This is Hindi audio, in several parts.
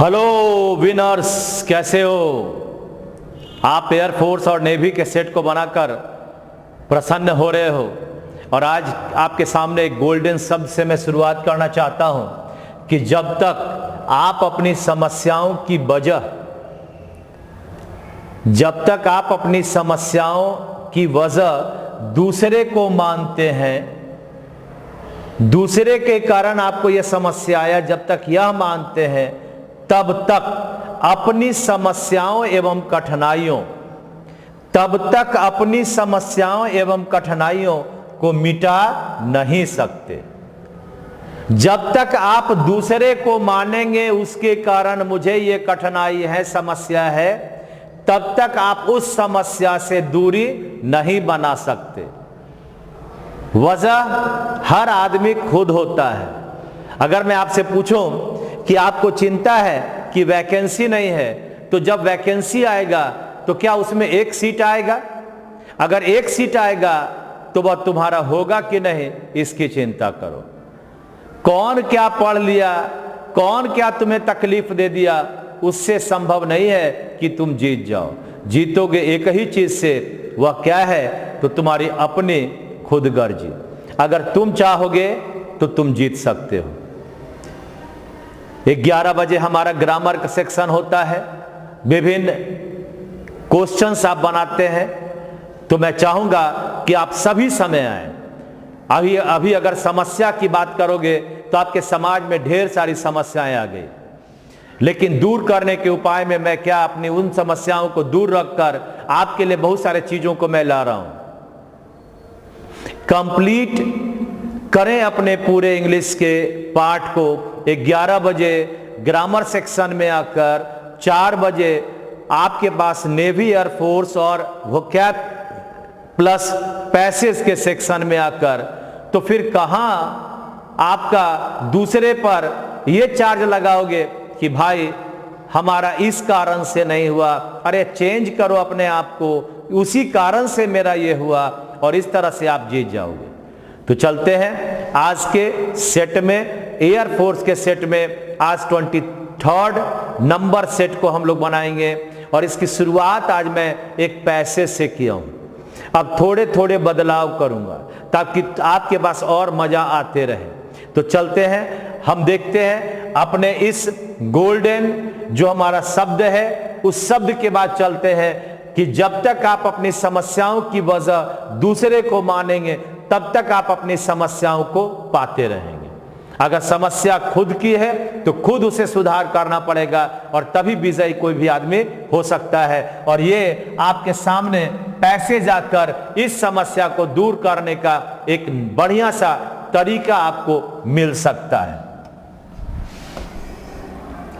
हेलो विनर्स, कैसे हो आप? एयरफोर्स और नेवी के सेट को बनाकर प्रसन्न हो रहे हो और आज आपके सामने एक गोल्डन शब्द से मैं शुरुआत करना चाहता हूं कि जब तक आप अपनी समस्याओं की वजह दूसरे को मानते हैं, दूसरे के कारण आपको यह समस्या आया, जब तक यह मानते हैं तब तक अपनी समस्याओं एवं कठिनाइयों को मिटा नहीं सकते। जब तक आप दूसरे को मानेंगे उसके कारण मुझे ये कठिनाई है, समस्या है, तब तक आप उस समस्या से दूरी नहीं बना सकते। वजह हर आदमी खुद होता है। अगर मैं आपसे पूछूं कि आपको चिंता है कि वैकेंसी नहीं है, तो जब वैकेंसी आएगा तो क्या उसमें एक सीट आएगा? अगर एक सीट आएगा तो वह तुम्हारा होगा कि नहीं, इसकी चिंता करो। कौन क्या पढ़ लिया, कौन क्या तुम्हें तकलीफ दे दिया, उससे संभव नहीं है कि तुम जीत जाओ। जीतोगे एक ही चीज से, वह क्या है? तो तुम्हारी अपनी खुदगर्जी। अगर तुम चाहोगे तो तुम जीत सकते हो। 11 बजे हमारा ग्रामर का सेक्शन होता है, विभिन्न क्वेश्चंस आप बनाते हैं, तो मैं चाहूंगा कि आप सभी समय आए। अभी अगर समस्या की बात करोगे तो आपके समाज में ढेर सारी समस्याएं आ गई, लेकिन दूर करने के उपाय में मैं क्या अपनी उन समस्याओं को दूर रखकर आपके लिए बहुत सारे चीजों को मैं ला रहा हूं। कंप्लीट करें अपने पूरे इंग्लिश के पाठ को 11 बजे ग्रामर सेक्शन में आकर, 4 बजे आपके पास नेवी, एयरफोर्स और वोकैब प्लस पैसेज के सेक्शन में आकर, तो फिर कहां आपका दूसरे पर यह चार्ज लगाओगे कि भाई हमारा इस कारण से नहीं हुआ, अरे चेंज करो अपने आप को, उसी कारण से मेरा ये हुआ, और इस तरह से आप जीत जाओगे। तो चलते हैं आज के सेट में, एयरफोर्स के सेट में। आज 23rd नंबर सेट को हम लोग बनाएंगे और इसकी शुरुआत आज मैं एक पैसेज से किया हूं। अब थोड़े थोड़े बदलाव करूंगा ताकि आपके पास और मजा आते रहे। तो चलते हैं, हम देखते हैं अपने इस गोल्डन जो हमारा शब्द है, उस शब्द के बाद चलते हैं कि जब तक आप अपनी समस्याओं की वजह दूसरे को मानेंगे तब तक आप अपनी समस्याओं को पाते रहेंगे। अगर समस्या खुद की है तो खुद उसे सुधार करना पड़ेगा और तभी विजयी कोई भी आदमी हो सकता है। और ये आपके सामने पैसेज आकर इस समस्या को दूर करने का एक बढ़िया सा तरीका आपको मिल सकता है।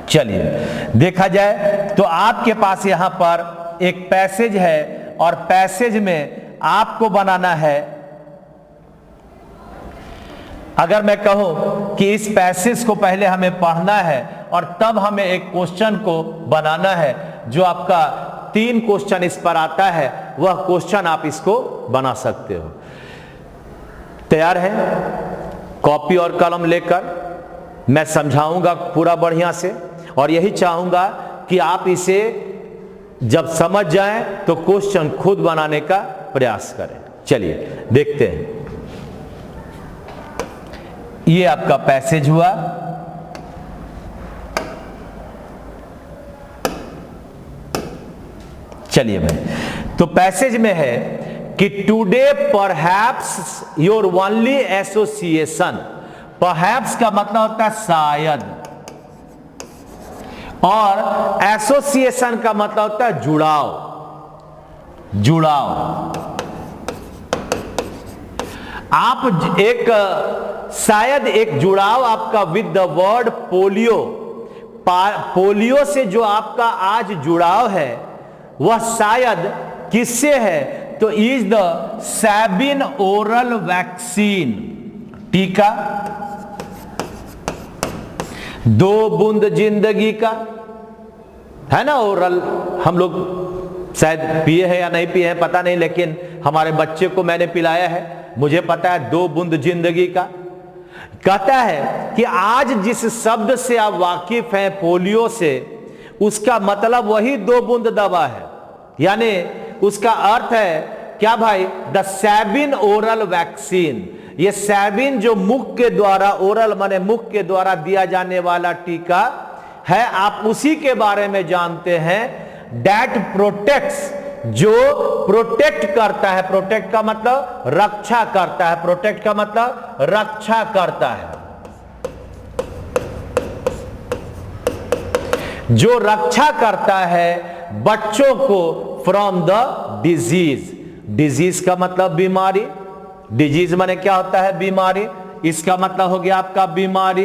चलिए देखा जाए तो आपके पास यहां पर एक पैसेज है और पैसेज में आपको बनाना है, अगर मैं कहूं कि इस पैसेज को पहले हमें पढ़ना है और तब हमें एक क्वेश्चन को बनाना है, जो आपका 3 क्वेश्चन इस पर आता है, वह क्वेश्चन आप इसको बना सकते हो। तैयार है? कॉपी और कलम लेकर मैं समझाऊंगा पूरा बढ़िया से, और यही चाहूंगा कि आप इसे जब समझ जाएं तो क्वेश्चन खुद बनाने का प्रयास करें। चलिए देखते हैं। ये आपका पैसेज हुआ। चलिए मैं तो पैसेज में है कि today perhaps your only association. Perhaps का मतलब होता है शायद, और एसोसिएशन का मतलब होता है जुड़ाव। आप एक शायद एक जुड़ाव आपका with the word polio, polio से जो आपका आज जुड़ाव है वह शायद किससे है? तो is the Sabin oral vaccine, टीका 2 बूंद जिंदगी का, है ना। ओरल हम लोग शायद पिए हैं या नहीं पिए हैं पता नहीं, लेकिन हमारे बच्चे को मैंने पिलाया है, मुझे पता है 2 बूंद जिंदगी का। कहता है कि आज जिस शब्द से आप वाकिफ हैं पोलियो से, उसका मतलब वही 2 बूंद दवा है। यानी उसका अर्थ है क्या भाई? The Sabin oral vaccine. ये सैबिन जो मुख के द्वारा, ओरल माने मुख के द्वारा दिया जाने वाला टीका है, आप उसी के बारे में जानते हैं। दैट प्रोटेक्ट्स, जो प्रोटेक्ट करता है, प्रोटेक्ट का मतलब रक्षा करता है, प्रोटेक्ट का मतलब रक्षा करता है, जो रक्षा करता है बच्चों को फ्रॉम द डिजीज। डिजीज का मतलब बीमारी, डिजीज माने क्या होता है? बीमारी। इसका मतलब हो गया आपका बीमारी।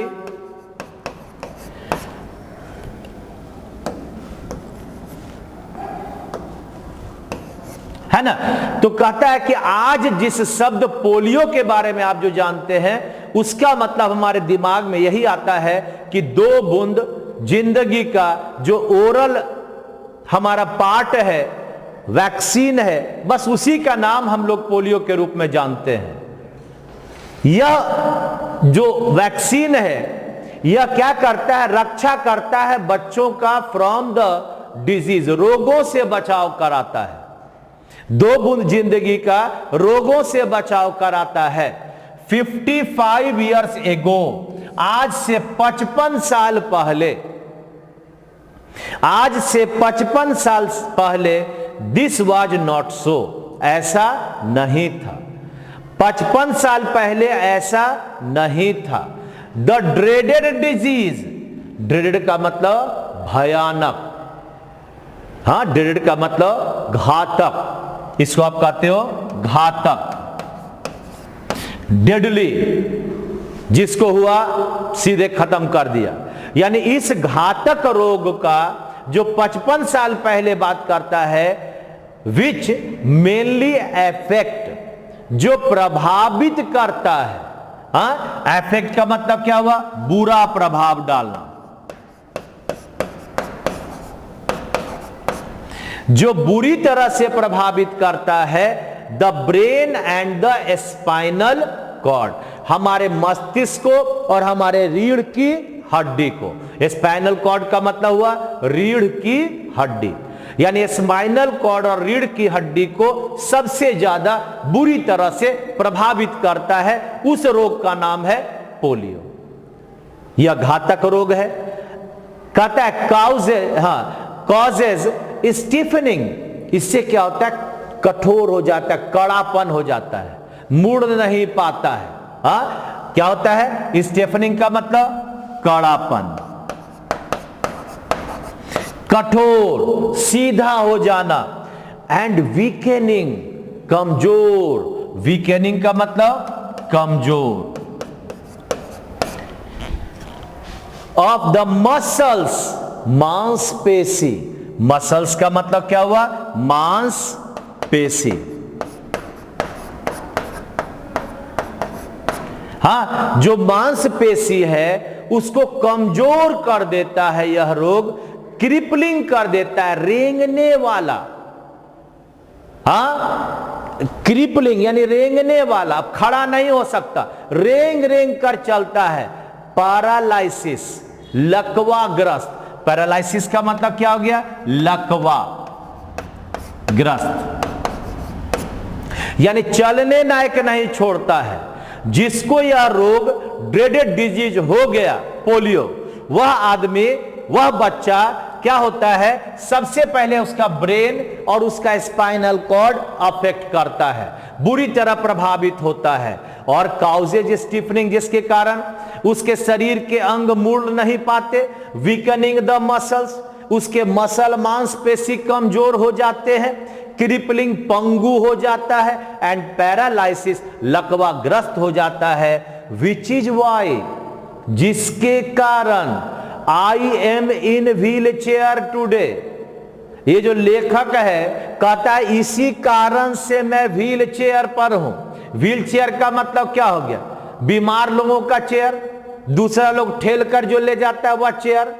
है ना? तो कहता है कि आज जिस शब्द पोलियो के बारे में आप जो जानते हैं, उसका मतलब हमारे दिमाग में यही आता है कि 2 बूंद जिंदगी का जो ओरल हमारा पार्ट है, वैक्सीन है, बस उसी का नाम हम लोग पोलियो के रूप में जानते हैं। यह जो वैक्सीन है, यह क्या करता है? रक्षा करता है बच्चों का फ्रॉम द डिजीज, रोगों से बचाव कराता है। 2 बूंद जिंदगी का रोगों से बचाव कराता है। 55 ईयर्स एगो, आज से 55 साल पहले, आज से 55 साल पहले, दिस वाज नॉट सो, ऐसा नहीं था। 55 साल पहले ऐसा नहीं था। द ड्रेडेड डिजीज, ड्रेडेड का मतलब भयानक, हाँ, ड्रेडेड का मतलब घातक, इसको आप कहते हो घातक। डेडली, जिसको हुआ सीधे खत्म कर दिया। यानी इस घातक रोग का जो 55 साल पहले बात करता है, विच मेनली एफेक्ट, जो प्रभावित करता है। हाँ, एफेक्ट का मतलब क्या हुआ? बुरा प्रभाव डालना, जो बुरी तरह से प्रभावित करता है। The brain and the spinal cord, हमारे मस्तिष्क को और हमारे रीढ़ की हड्डी को। स्पाइनल कॉर्ड का मतलब हुआ रीढ़ की हड्डी, यानी स्पाइनल कॉर्ड और रीढ़ की हड्डी को सबसे ज्यादा बुरी तरह से प्रभावित करता है। उस रोग का नाम है पोलियो। यह घातक रोग है। कहता है कॉजेज स्टीफनिंग, इससे क्या होता है? कठोर हो जाता है, कड़ापन हो जाता है, मुड़ नहीं पाता है। हाँ, क्या होता है? स्टीफनिंग का मतलब कड़ापन, कठोर, सीधा हो जाना। एंड वीकेनिंग, कमजोर, वीकेनिंग का मतलब कमजोर। ऑफ द मसल्स, मांसपेशी, मसल्स का मतलब क्या हुआ? मांसपेशी। हाँ, जो मांसपेशी है उसको कमजोर कर देता है यह रोग, क्रिपलिंग कर देता है, रेंगने वाला। हाँ, क्रिपलिंग यानी रेंगने वाला, अब खड़ा नहीं हो सकता, रेंग रेंग कर चलता है। पैरालाइसिस, लकवाग्रस्त। पैरालाइसिस का मतलब क्या हो गया? लकवा ग्रस्त, यानी चलने लायक नहीं छोड़ता है। जिसको यह रोग ड्रेडेड डिजीज हो गया पोलियो, वह आदमी, वह बच्चा क्या होता है? सबसे पहले उसका ब्रेन और उसका स्पाइनल कॉर्ड अफेक्ट करता है, बुरी तरह प्रभावित होता है। और काउजेज स्टीफनिंग, जिसके कारण उसके शरीर के अंग मुड़ नहीं पाते। वीकनिंग द मसल्स, उसके मसल मांसपेशी कमजोर हो जाते हैं। क्रिपलिंग, पंगु हो जाता है। एंड पैरालाइसिस, लकवाग्रस्त हो जाता है। विच इज वाई, जिसके कारण I am in wheel chair today, ये जो लेखक है कहता है इसी कारण से मैं व्हील चेयर पर हूं। व्हील चेयर का मतलब क्या हो गया? बीमार लोगों का चेयर, दूसरा लोग ठेल कर जो ले जाता है वह चेयर।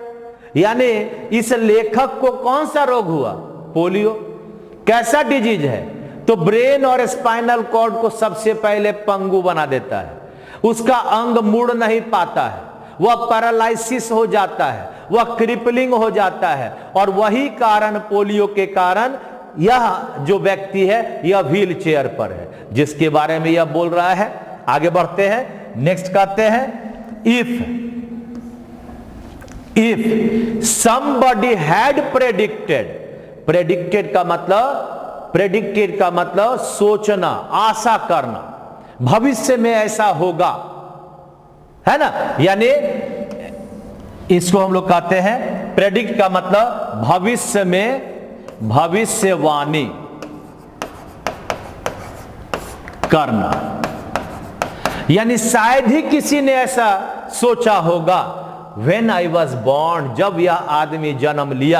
यानी इस लेखक को कौन सा रोग हुआ? पोलियो। कैसा डिजीज है? तो ब्रेन और स्पाइनल कॉर्ड को सबसे पहले पंगु बना देता है, उसका अंग मुड़ नहीं पाता है, वह पैरालिसिस हो जाता है, वह क्रिपलिंग हो जाता है। और वही कारण, पोलियो के कारण यह जो व्यक्ति है यह व्हील चेयर पर है, जिसके बारे में यह बोल रहा है। आगे बढ़ते हैं, नेक्स्ट कहते हैं इफ somebody had प्रेडिक्टेड का मतलब सोचना, आशा करना, भविष्य में ऐसा होगा, है ना। यानी इसको हम लोग कहते हैं, प्रेडिक्ट का मतलब भविष्य में भविष्यवाणी करना। यानी शायद ही किसी ने ऐसा सोचा होगा, When I was born, जब यह आदमी जन्म लिया,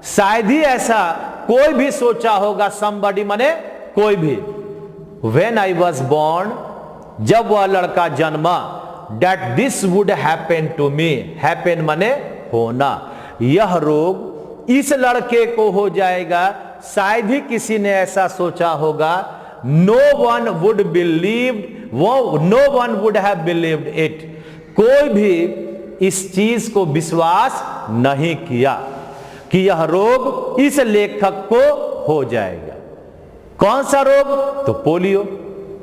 शायद ही ऐसा कोई भी सोचा होगा, somebody माने कोई भी, When I was born, जब वह लड़का जन्मा, that this would happen to me, happen माने होना, यह रोग इस लड़के को हो जाएगा, शायद ही किसी ने ऐसा सोचा होगा। No one would have believed it, कोई भी इस चीज को विश्वास नहीं किया कि यह रोग इस लेखक को हो जाएगा। कौन सा रोग? तो पोलियो।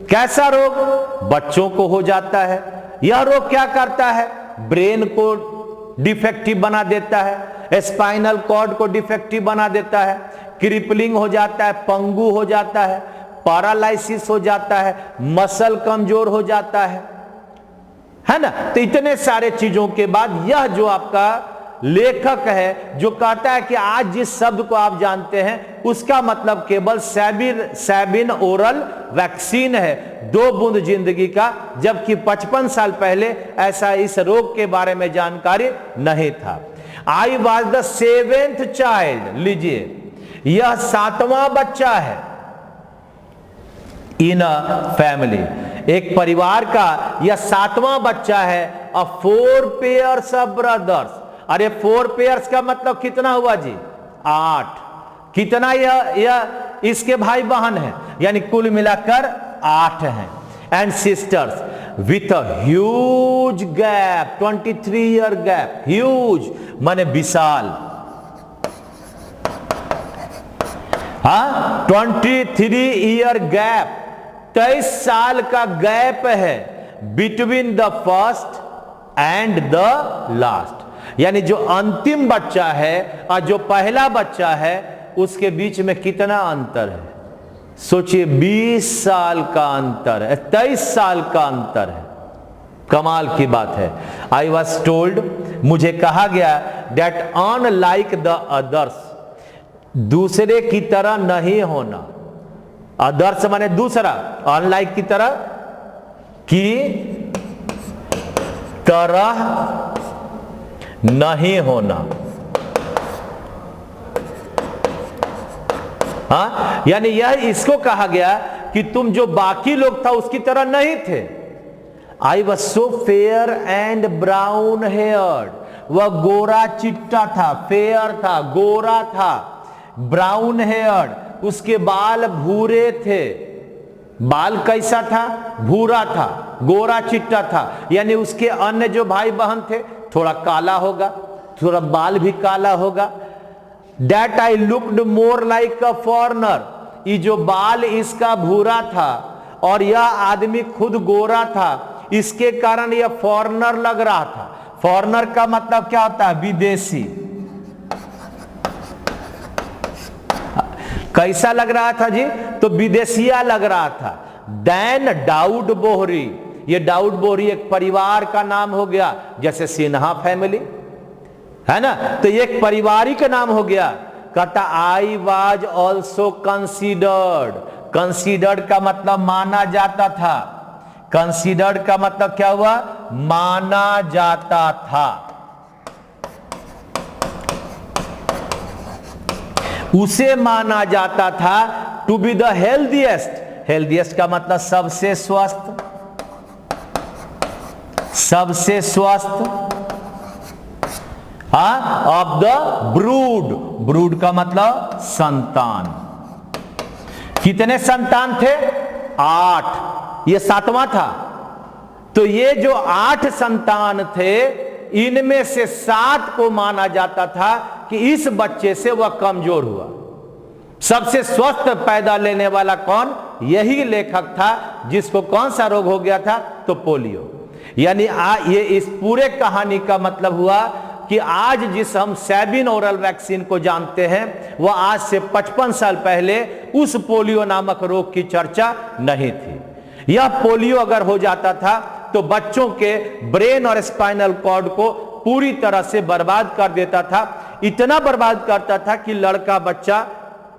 कैसा रोग? बच्चों को हो जाता है। यह रोग क्या करता है? ब्रेन को डिफेक्टिव बना देता है, स्पाइनल कॉर्ड को डिफेक्टिव बना देता है, क्रिपलिंग हो जाता है, पंगु हो जाता है, पैरालिसिस हो जाता है, मसल कमजोर हो जाता है ना। तो इतने सारे चीजों के बाद यह जो आपका लेखक है जो कहता है कि आज जिस शब्द को आप जानते हैं उसका मतलब केवल सैबिन ओरल वैक्सीन है, 2 बूंद जिंदगी का, जबकि 55 साल पहले ऐसा इस रोग के बारे में जानकारी नहीं था। I was the 7th child, लीजिए यह 7वां बच्चा है। इन अ फैमिली, एक परिवार का यह 7वां बच्चा है। अ 4 पेयर्स ऑफ ब्रदर्स, अरे 4 पेयर्स का मतलब कितना हुआ जी? 8। कितना यह इसके भाई बहन हैं, यानी कुल मिलाकर 8 हैं। And sisters with a huge gap, 23 year gap, huge माने विशाल, हाँ 23 ईयर गैप, 23 साल का गैप है between the first and the last. यानी जो अंतिम बच्चा है और जो पहला बच्चा है उसके बीच में कितना अंतर है? सोचिए, 20 साल का अंतर है, 23 साल का अंतर है। कमाल की बात है। आई वॉज टोल्ड, मुझे कहा गया, दैट अनलाइक द अदर्स, दूसरे की तरह नहीं होना। अदर्स माने दूसरा, अनलाइक की तरह, की तरह नहीं होना। हाँ, यानी यह इसको कहा गया कि तुम जो बाकी लोग था उसकी तरह नहीं थे। I was so fair and brown heard, वह गोरा चिट्टा था, फेयर था, गोरा था, ब्राउन हेयर्ड, उसके बाल भूरे थे। बाल कैसा था? भूरा था, गोरा चिट्टा था। यानी उसके अन्य जो भाई बहन थे थोड़ा काला होगा, थोड़ा बाल भी काला होगा। That I looked more like a foreigner, ये जो बाल इसका भूरा था और यह आदमी खुद गोरा था, इसके कारण यह फॉरेनर लग रहा था। फॉरेनर का मतलब क्या होता है? विदेशी। कैसा लग रहा था जी? तो विदेशिया लग रहा था। दैन दाऊद बोहरी, ये दाऊद बोहरी एक परिवार का नाम हो गया, जैसे सिन्हा फैमिली है ना, तो एक पारिवारिक नाम हो गया। कहता I was also considered, considered का मतलब माना जाता था। कंसीडर्ड का मतलब क्या हुआ? माना जाता था, उसे माना जाता था to be the healthiest. Healthiest का मतलब सबसे स्वस्थ, सबसे स्वस्थ, ऑफ द ब्रूड। ब्रूड का मतलब संतान। कितने संतान थे? 8। ये 7वां था। तो ये जो 8 संतान थे, इनमें से 7 को माना जाता था कि इस बच्चे से वह कमजोर हुआ। सबसे स्वस्थ पैदा लेने वाला कौन? यही लेखक था, जिसको कौन सा रोग हो गया था? तो पोलियो। यानी ये इस पूरे कहानी का मतलब हुआ कि आज जिस हम सैबिन ओरल वैक्सीन को जानते हैं, वह आज से 55 साल पहले उस पोलियो नामक रोग की चर्चा नहीं थी। यह पोलियो अगर हो जाता था तो बच्चों के ब्रेन और स्पाइनल कॉर्ड को पूरी तरह से बर्बाद कर देता था। इतना बर्बाद करता था कि लड़का बच्चा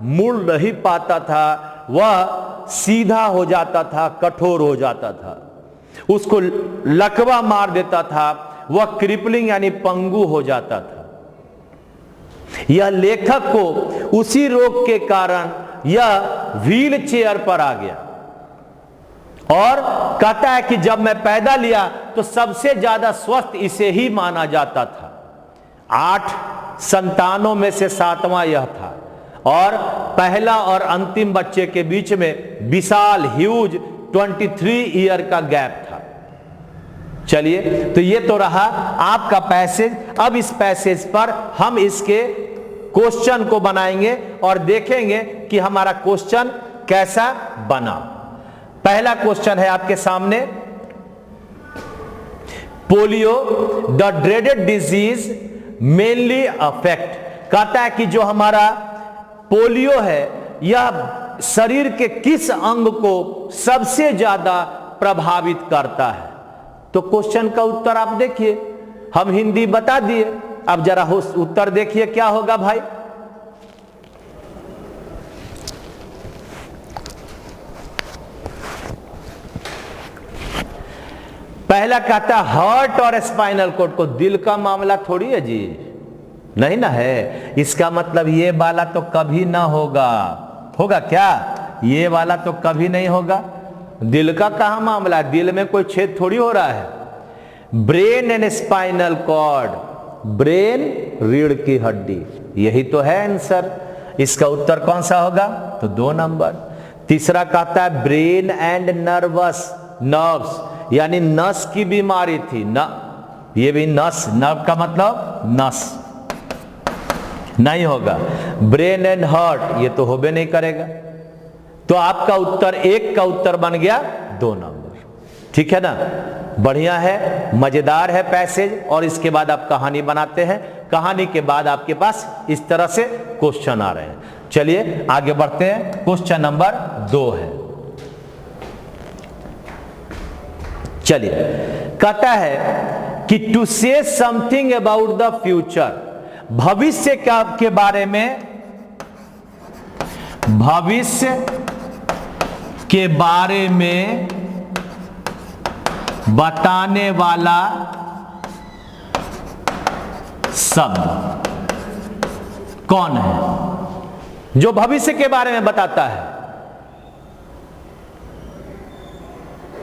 मुड़ नहीं पाता था, वह सीधा हो जाता था, कठोर हो जाता था, उसको लकवा मार देता था, वह क्रिपलिंग यानी पंगु हो जाता था। यह लेखक को उसी रोग के कारण यह व्हील चेयर पर आ गया और कहता है कि जब मैं पैदा लिया तो सबसे ज्यादा स्वस्थ इसे ही माना जाता था। 8 संतानों में से 7वां यह था और पहला और अंतिम बच्चे के बीच में विशाल ह्यूज 23 ईयर का गैप था। चलिए, तो ये तो रहा आपका पैसेज। अब इस पैसेज पर हम इसके क्वेश्चन को बनाएंगे और देखेंगे कि हमारा क्वेश्चन कैसा बना। पहला क्वेश्चन है आपके सामने, polio the dreaded disease mainly affect. कहता है कि जो हमारा पोलियो है यह शरीर के किस अंग को सबसे ज्यादा प्रभावित करता है। तो क्वेश्चन का उत्तर आप देखिए, हम हिंदी बता दिए, अब जरा उत्तर देखिए क्या होगा भाई। पहला कहता है हार्ट और स्पाइनल कॉर्ड को। दिल का मामला थोड़ी है जी, नहीं ना है। इसका मतलब ये वाला तो कभी ना होगा। होगा क्या? ये वाला तो कभी नहीं होगा। दिल का कहां मामला है? दिल में कोई छेद थोड़ी हो रहा है। Brain and spinal cord, brain रीढ़ की हड्डी, यही तो है आंसर। इसका उत्तर कौन सा होगा? तो 2 नंबर। तीसरा कहता है ब्रेन एंड नर्व्स, यानी नस की बीमारी थी ना, ये भी नस, नर्व का मतलब नस, नहीं होगा। ब्रेन एंड हार्ट, ये तो होबे नहीं करेगा। तो आपका उत्तर 1 का उत्तर बन गया 2 नंबर। ठीक है ना? बढ़िया है, मजेदार है पैसेज। और इसके बाद आप कहानी बनाते हैं। कहानी के बाद आपके पास इस तरह से क्वेश्चन आ रहे हैं। चलिए आगे बढ़ते हैं। क्वेश्चन नंबर 2 है। चलिए, कहता है कि टू से समथिंग अबाउट द फ्यूचर, भविष्य के बारे में, भविष्य के बारे में बताने वाला शब्द कौन है? जो भविष्य के बारे में बताता है।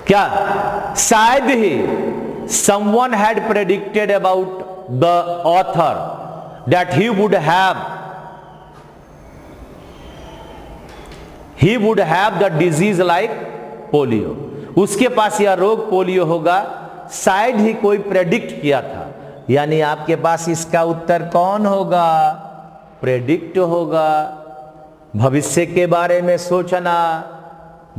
क्या? शायद ही someone had predicted about the author that he would have the disease like polio. उसके पास यह रोग पोलियो होगा, शायद ही कोई प्रेडिक्ट किया था। यानी आपके पास इसका उत्तर कौन होगा? प्रेडिक्ट होगा। भविष्य के बारे में सोचना,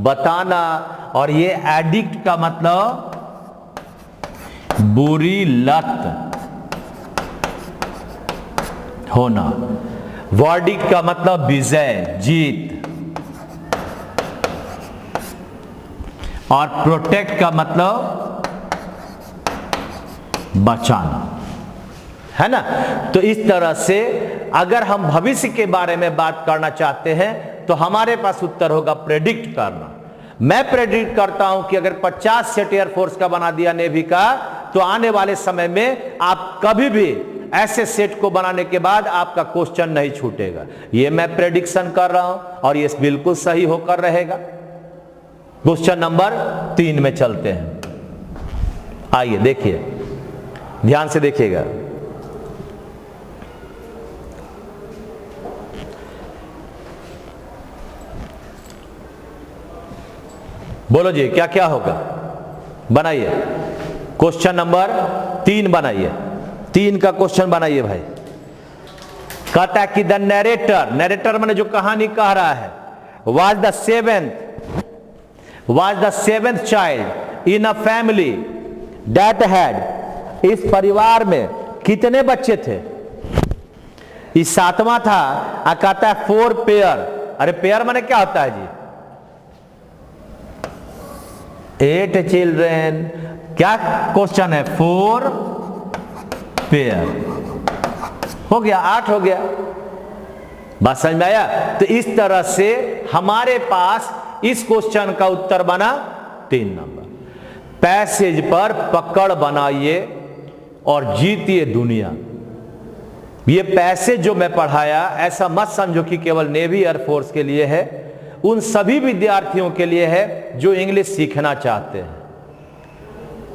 बताना। और ये एडिक्ट का मतलब बुरी लत होना, वर्डिक्ट का मतलब विजय, जीत, और प्रोटेक्ट का मतलब बचाना, है ना? तो इस तरह से अगर हम भविष्य के बारे में बात करना चाहते हैं तो हमारे पास उत्तर होगा प्रेडिक्ट करना। मैं प्रेडिक्ट करता हूं कि अगर 50 सेट एयरफोर्स का बना दिया नेवी का, तो आने वाले समय में आप कभी भी ऐसे सेट को बनाने के बाद आपका क्वेश्चन नहीं छूटेगा। ये मैं प्रेडिक्शन कर रहा हूं और ये बिल्कुल सही होकर रहेगा। क्वेश्चन नंबर 3 में चलते हैं। आइए देखिए, ध्यान से देखिएगा। बोलो जी, क्या क्या होगा? बनाइए। क्वेश्चन नंबर 3 बनाइए, 3 का क्वेश्चन बनाइए भाई। कहता है कि द नरेटर मैंने जो कहानी कह रहा है, was the seventh child in a family that had, इस परिवार में कितने बच्चे थे? इस 7वां था। कहता है 4 पेयर। अरे पेयर माने क्या होता है जी? 8 चिल्ड्रेन। क्या क्वेश्चन है? 4 पेयर। हो गया, 8 हो गया। बात समझ में आया? तो इस तरह से हमारे पास इस क्वेश्चन का उत्तर बना 3 नंबर। पैसेज पर पकड़ बनाइए और जीतिए दुनिया। ये पैसेज जो मैं पढ़ाया, ऐसा मत समझो कि केवल नेवी एयरफोर्स के लिए है, उन सभी विद्यार्थियों के लिए है जो इंग्लिश सीखना चाहते हैं,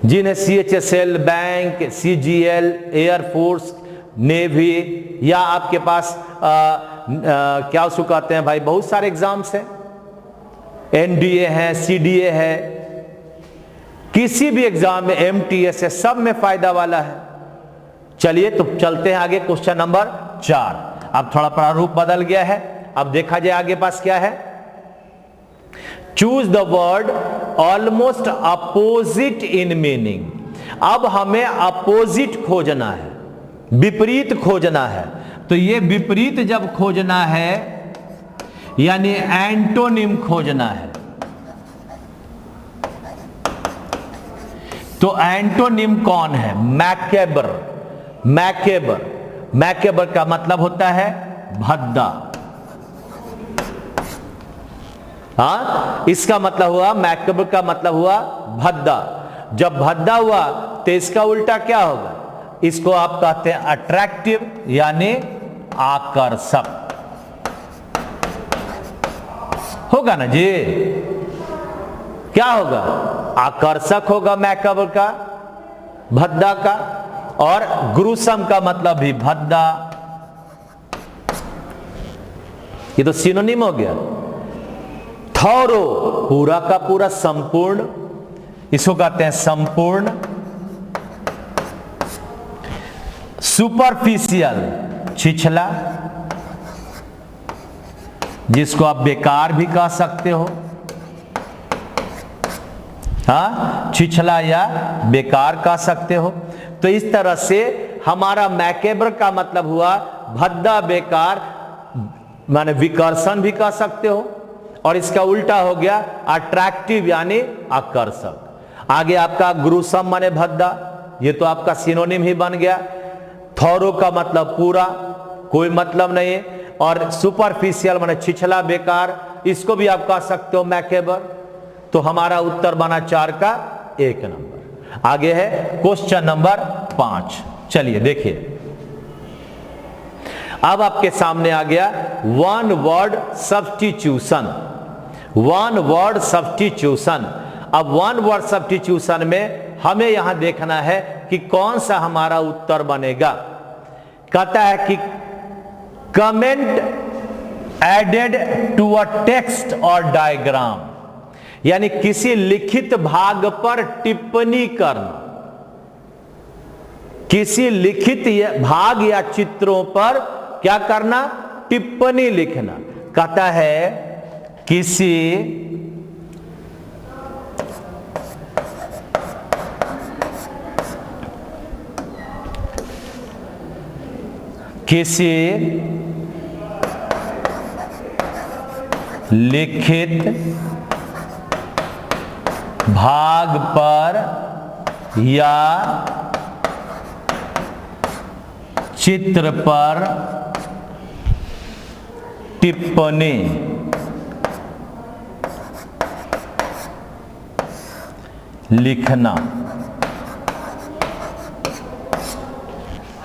जिन्हें CHSL, bank, CGL, air force, navy, या आपके पास क्या उसको कहते हैं भाई, बहुत सारे एग्जाम्स हैं, NDA है, CDA है, किसी भी एग्जाम में, MTS है, सब में फायदा वाला है। चलिए तो चलते हैं आगे, क्वेश्चन नंबर 4। अब थोड़ा प्रारूप बदल गया है, अब देखा जाए आगे पास क्या है। Choose the word almost opposite in meaning. अब हमें अपोजिट खोजना है, विपरीत खोजना है। तो ये विपरीत जब खोजना है यानी एंटोनिम खोजना है, तो एंटोनिम कौन है? मैकेबर। मैकेबर का मतलब होता है भद्दा। हाँ, इसका मतलब हुआ, मैकेबर का मतलब हुआ भद्दा। जब भद्दा हुआ तो इसका उल्टा क्या होगा? इसको आप कहते हैं अट्रैक्टिव यानी आकर्षक। होगा ना जी? क्या होगा? आकर्षक होगा मैकेबर का, भद्दा का। और ग्रुसम का मतलब भी भद्दा। ये तो सिनोनिम हो गया। थॉरो, पूरा का पूरा, संपूर्ण, इसको कहते हैं संपूर्ण। सुपरफिशियल, छिछला, जिसको आप बेकार भी कह सकते हो। हाँ, छिछला या बेकार कह सकते हो। तो इस तरह से हमारा मैकेबर का मतलब हुआ भद्दा, बेकार, माने विकर्षण भी कह सकते हो। और इसका उल्टा हो गया अट्रैक्टिव यानी आकर्षक। आगे आपका ग्रुसम माने भद्दा, ये तो आपका सिनोनिम ही बन गया। थॉरो का मतलब पूरा, कोई मतलब नहीं है। और सुपरफिशियल माने छिछला, बेकार, इसको भी आप कह सकते हो मैकेबर। तो हमारा उत्तर बना 4 का 1 नंबर। आगे है क्वेश्चन नंबर 5। चलिए देखिए, अब आपके सामने आ गया one word substitution. One word substitution. अब वन वर्ड सब्स्टिट्यूशन में हमें यहां देखना है कि कौन सा हमारा उत्तर बनेगा। कहता है कि comment added to a text और डायग्राम, यानी किसी लिखित भाग पर टिप्पणी करना। किसी लिखित भाग या चित्रों पर क्या करना? टिप्पणी लिखना। कहता है किसी लिखित भाग पर या चित्र पर टिप्पणी लिखना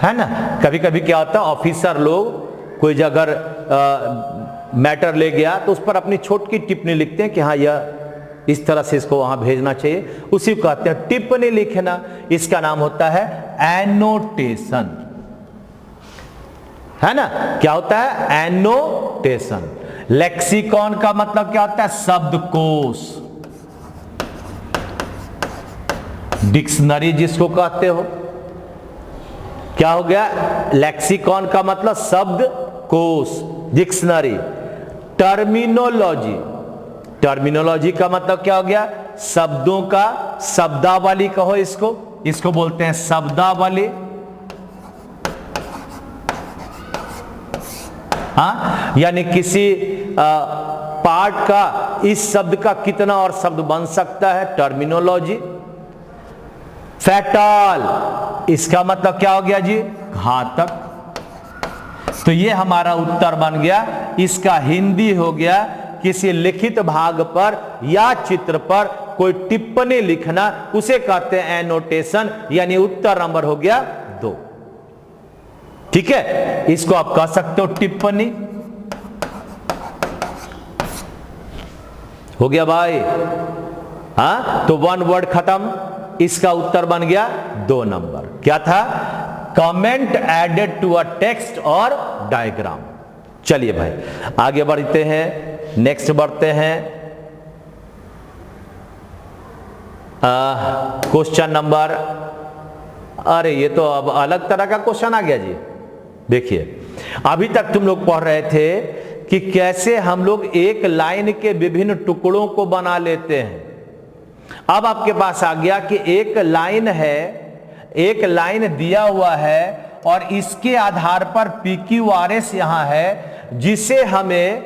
है ना। कभी कभी क्या होता है, ऑफिसर लोग कोई जगह मैटर ले गया तो उस पर अपनी छोटी टिप्पणी लिखते हैं कि हाँ यह इस तरह से इसको वहां भेजना चाहिए, उसी को कहते हैं टिप्पणी लिखना। इसका नाम होता है एनोटेशन, है ना। क्या होता है? एनोटेशन। लेक्सिकॉन का मतलब क्या होता है? शब्दकोश। डिक्शनरी जिसको कहते हो, क्या हो गया? लेक्सिकॉन का मतलब शब्द कोश, डिक्शनरी। टर्मिनोलॉजी, टर्मिनोलॉजी का मतलब क्या हो गया? शब्दों का शब्दावली कहो इसको, इसको बोलते हैं शब्दावली। हाँ, यानी किसी पार्ट का इस शब्द का कितना और शब्द बन सकता है, टर्मिनोलॉजी। फैटल, इसका मतलब क्या हो गया जी? घातक। तो ये हमारा उत्तर बन गया। इसका हिंदी हो गया किसी लिखित भाग पर या चित्र पर कोई टिप्पणी लिखना, उसे कहते हैं एनोटेशन, यानी उत्तर नंबर हो गया 2। ठीक है, इसको आप कह सकते हो टिप्पणी। हो गया भाई? हाँ, तो 1 वर्ड खत्म। इसका उत्तर बन गया 2 नंबर। क्या था? Comment added to a text और डायग्राम। चलिए भाई आगे बढ़ते हैं, नेक्स्ट बढ़ते हैं। क्वेश्चन नंबर, अरे ये तो अब अलग तरह का क्वेश्चन आ गया जी। देखिए, अभी तक तुम लोग पढ़ रहे थे कि कैसे हम लोग एक लाइन के विभिन्न टुकड़ों को बना लेते हैं। अब आपके पास आ गया कि एक लाइन है, एक लाइन दिया हुआ है और इसके आधार पर PQRS यहां है, जिसे हमें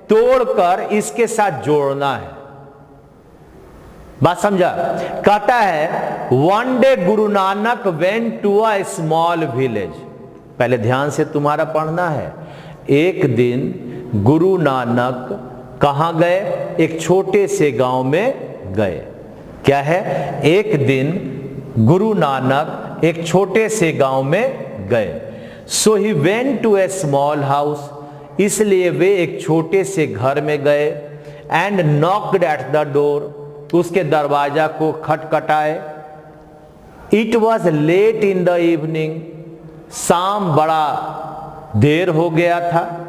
तोड़कर इसके साथ जोड़ना है। बात समझा? कहता है one day Guru Nanak went to a small village. पहले ध्यान से तुम्हारा पढ़ना है। एक दिन गुरु नानक कहां गए? एक छोटे से गांव में गए। क्या है? एक दिन गुरु नानक एक छोटे से गांव में गए। So he went to a small house, इसलिए वे एक छोटे से घर में गए। And knocked at the door, उसके दरवाजा को खटखटाए। It was late in the evening, शाम बड़ा देर हो गया था।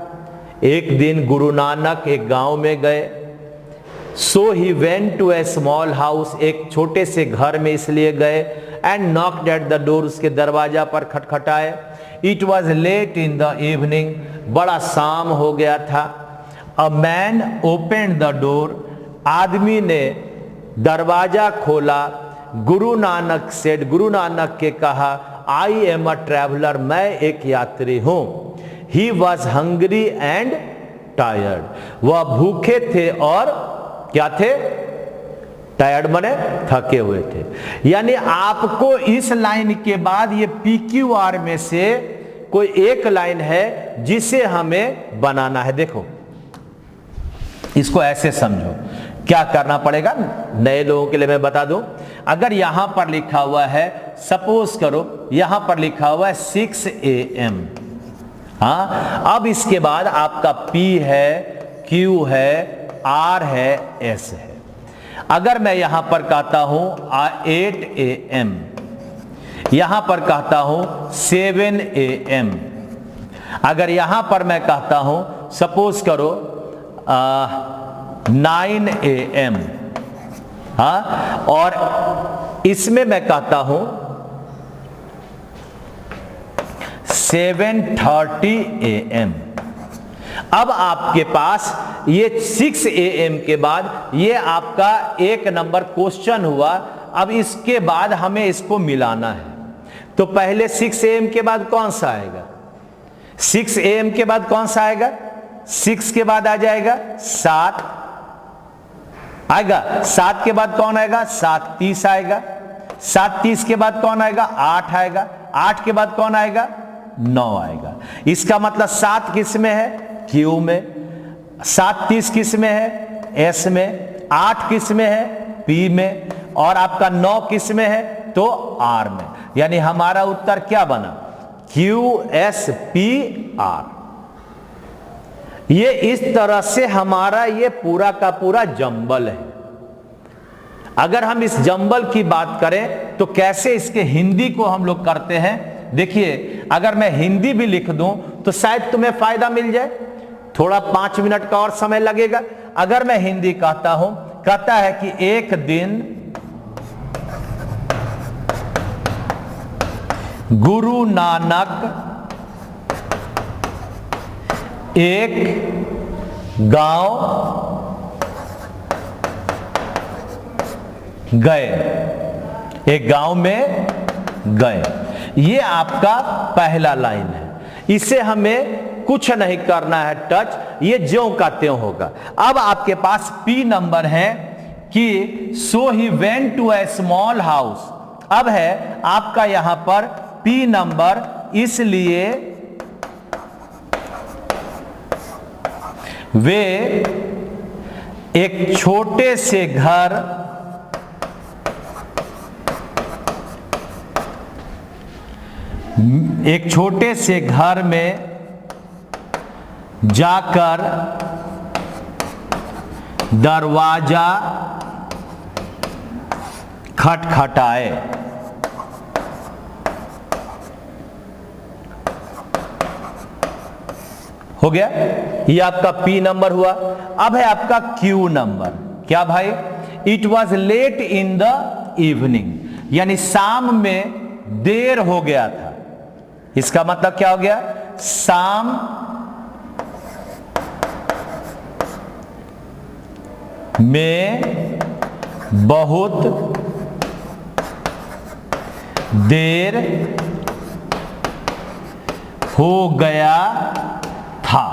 एक दिन गुरु नानक एक गांव में गए। So he went to a small house, एक छोटे से घर में इसलिए गए। And knocked at the door, उसके दरवाजा पर खटखटाए। It was late in the evening, बड़ा शाम हो गया था। A man open the door, आदमी ने दरवाजा खोला। गुरु नानक सेड, गुरु नानक के कहा, आई एम अ ट्रैवलर, मैं एक यात्री हूं। He was hungry and tired, वह भूखे थे और क्या थे? टायर्ड माने थके हुए थे। यानी आपको इस लाइन के बाद ये PQR में से कोई एक लाइन है जिसे हमें बनाना है। देखो इसको ऐसे समझो, क्या करना पड़ेगा नए लोगों के लिए मैं बता दूं। अगर यहां पर लिखा हुआ है, सपोज करो यहां पर लिखा हुआ है 6 AM, हाँ, अब इसके बाद आपका P है, Q है, R है, S है। अगर मैं यहां पर कहता हूं 8 AM, यहां पर कहता हूं 7 AM, अगर यहां पर मैं कहता हूं सपोज करो 9 AM, हाँ, और इसमें मैं कहता हूं 7:30 AM। अब आपके पास ये 6 AM के बाद ये आपका एक नंबर क्वेश्चन हुआ। अब इसके बाद हमें इसको मिलाना है। तो पहले 6 AM के बाद कौन सा आएगा? 6 AM के बाद कौन सा आएगा? 6 के बाद आ जाएगा 7 आएगा। 7 के बाद कौन आएगा? 7:30 आएगा। 7:30 के बाद कौन आएगा? 8 आएगा। 8 के बाद कौन आएगा? 9 आएगा। इसका मतलब 7 किस में है? Q में। 7:30 किस में है? S में। 8 किस में है? P में। और आपका 9 किस में है? तो R में। यानी हमारा उत्तर क्या बना? QSPR। ये इस तरह से हमारा ये पूरा का पूरा जंबल है। अगर हम इस जंबल की बात करें तो कैसे इसके हिंदी को हम लोग करते हैं, देखिए अगर मैं हिंदी भी लिख दूं तो शायद तुम्हें फायदा मिल जाए। थोड़ा 5 मिनट का और समय लगेगा। अगर मैं हिंदी कहता हूं, कहता है कि एक दिन गुरु नानक एक गांव गए, एक गांव में गए। ये आपका पहला लाइन है, इसे हमें कुछ नहीं करना है टच, ये ज्यों का त्यों होगा। अब आपके पास पी नंबर है कि so he went to a small house. अब है आपका यहां पर पी नंबर, इसलिए वे एक छोटे से घर में जाकर दरवाजा खटखटाए। हो गया, ये आपका पी नंबर हुआ। अब है आपका क्यू नंबर। क्या भाई? It was late in the evening, यानी शाम में देर हो गया था। इसका मतलब क्या हो गया? शाम में बहुत देर हो गया था।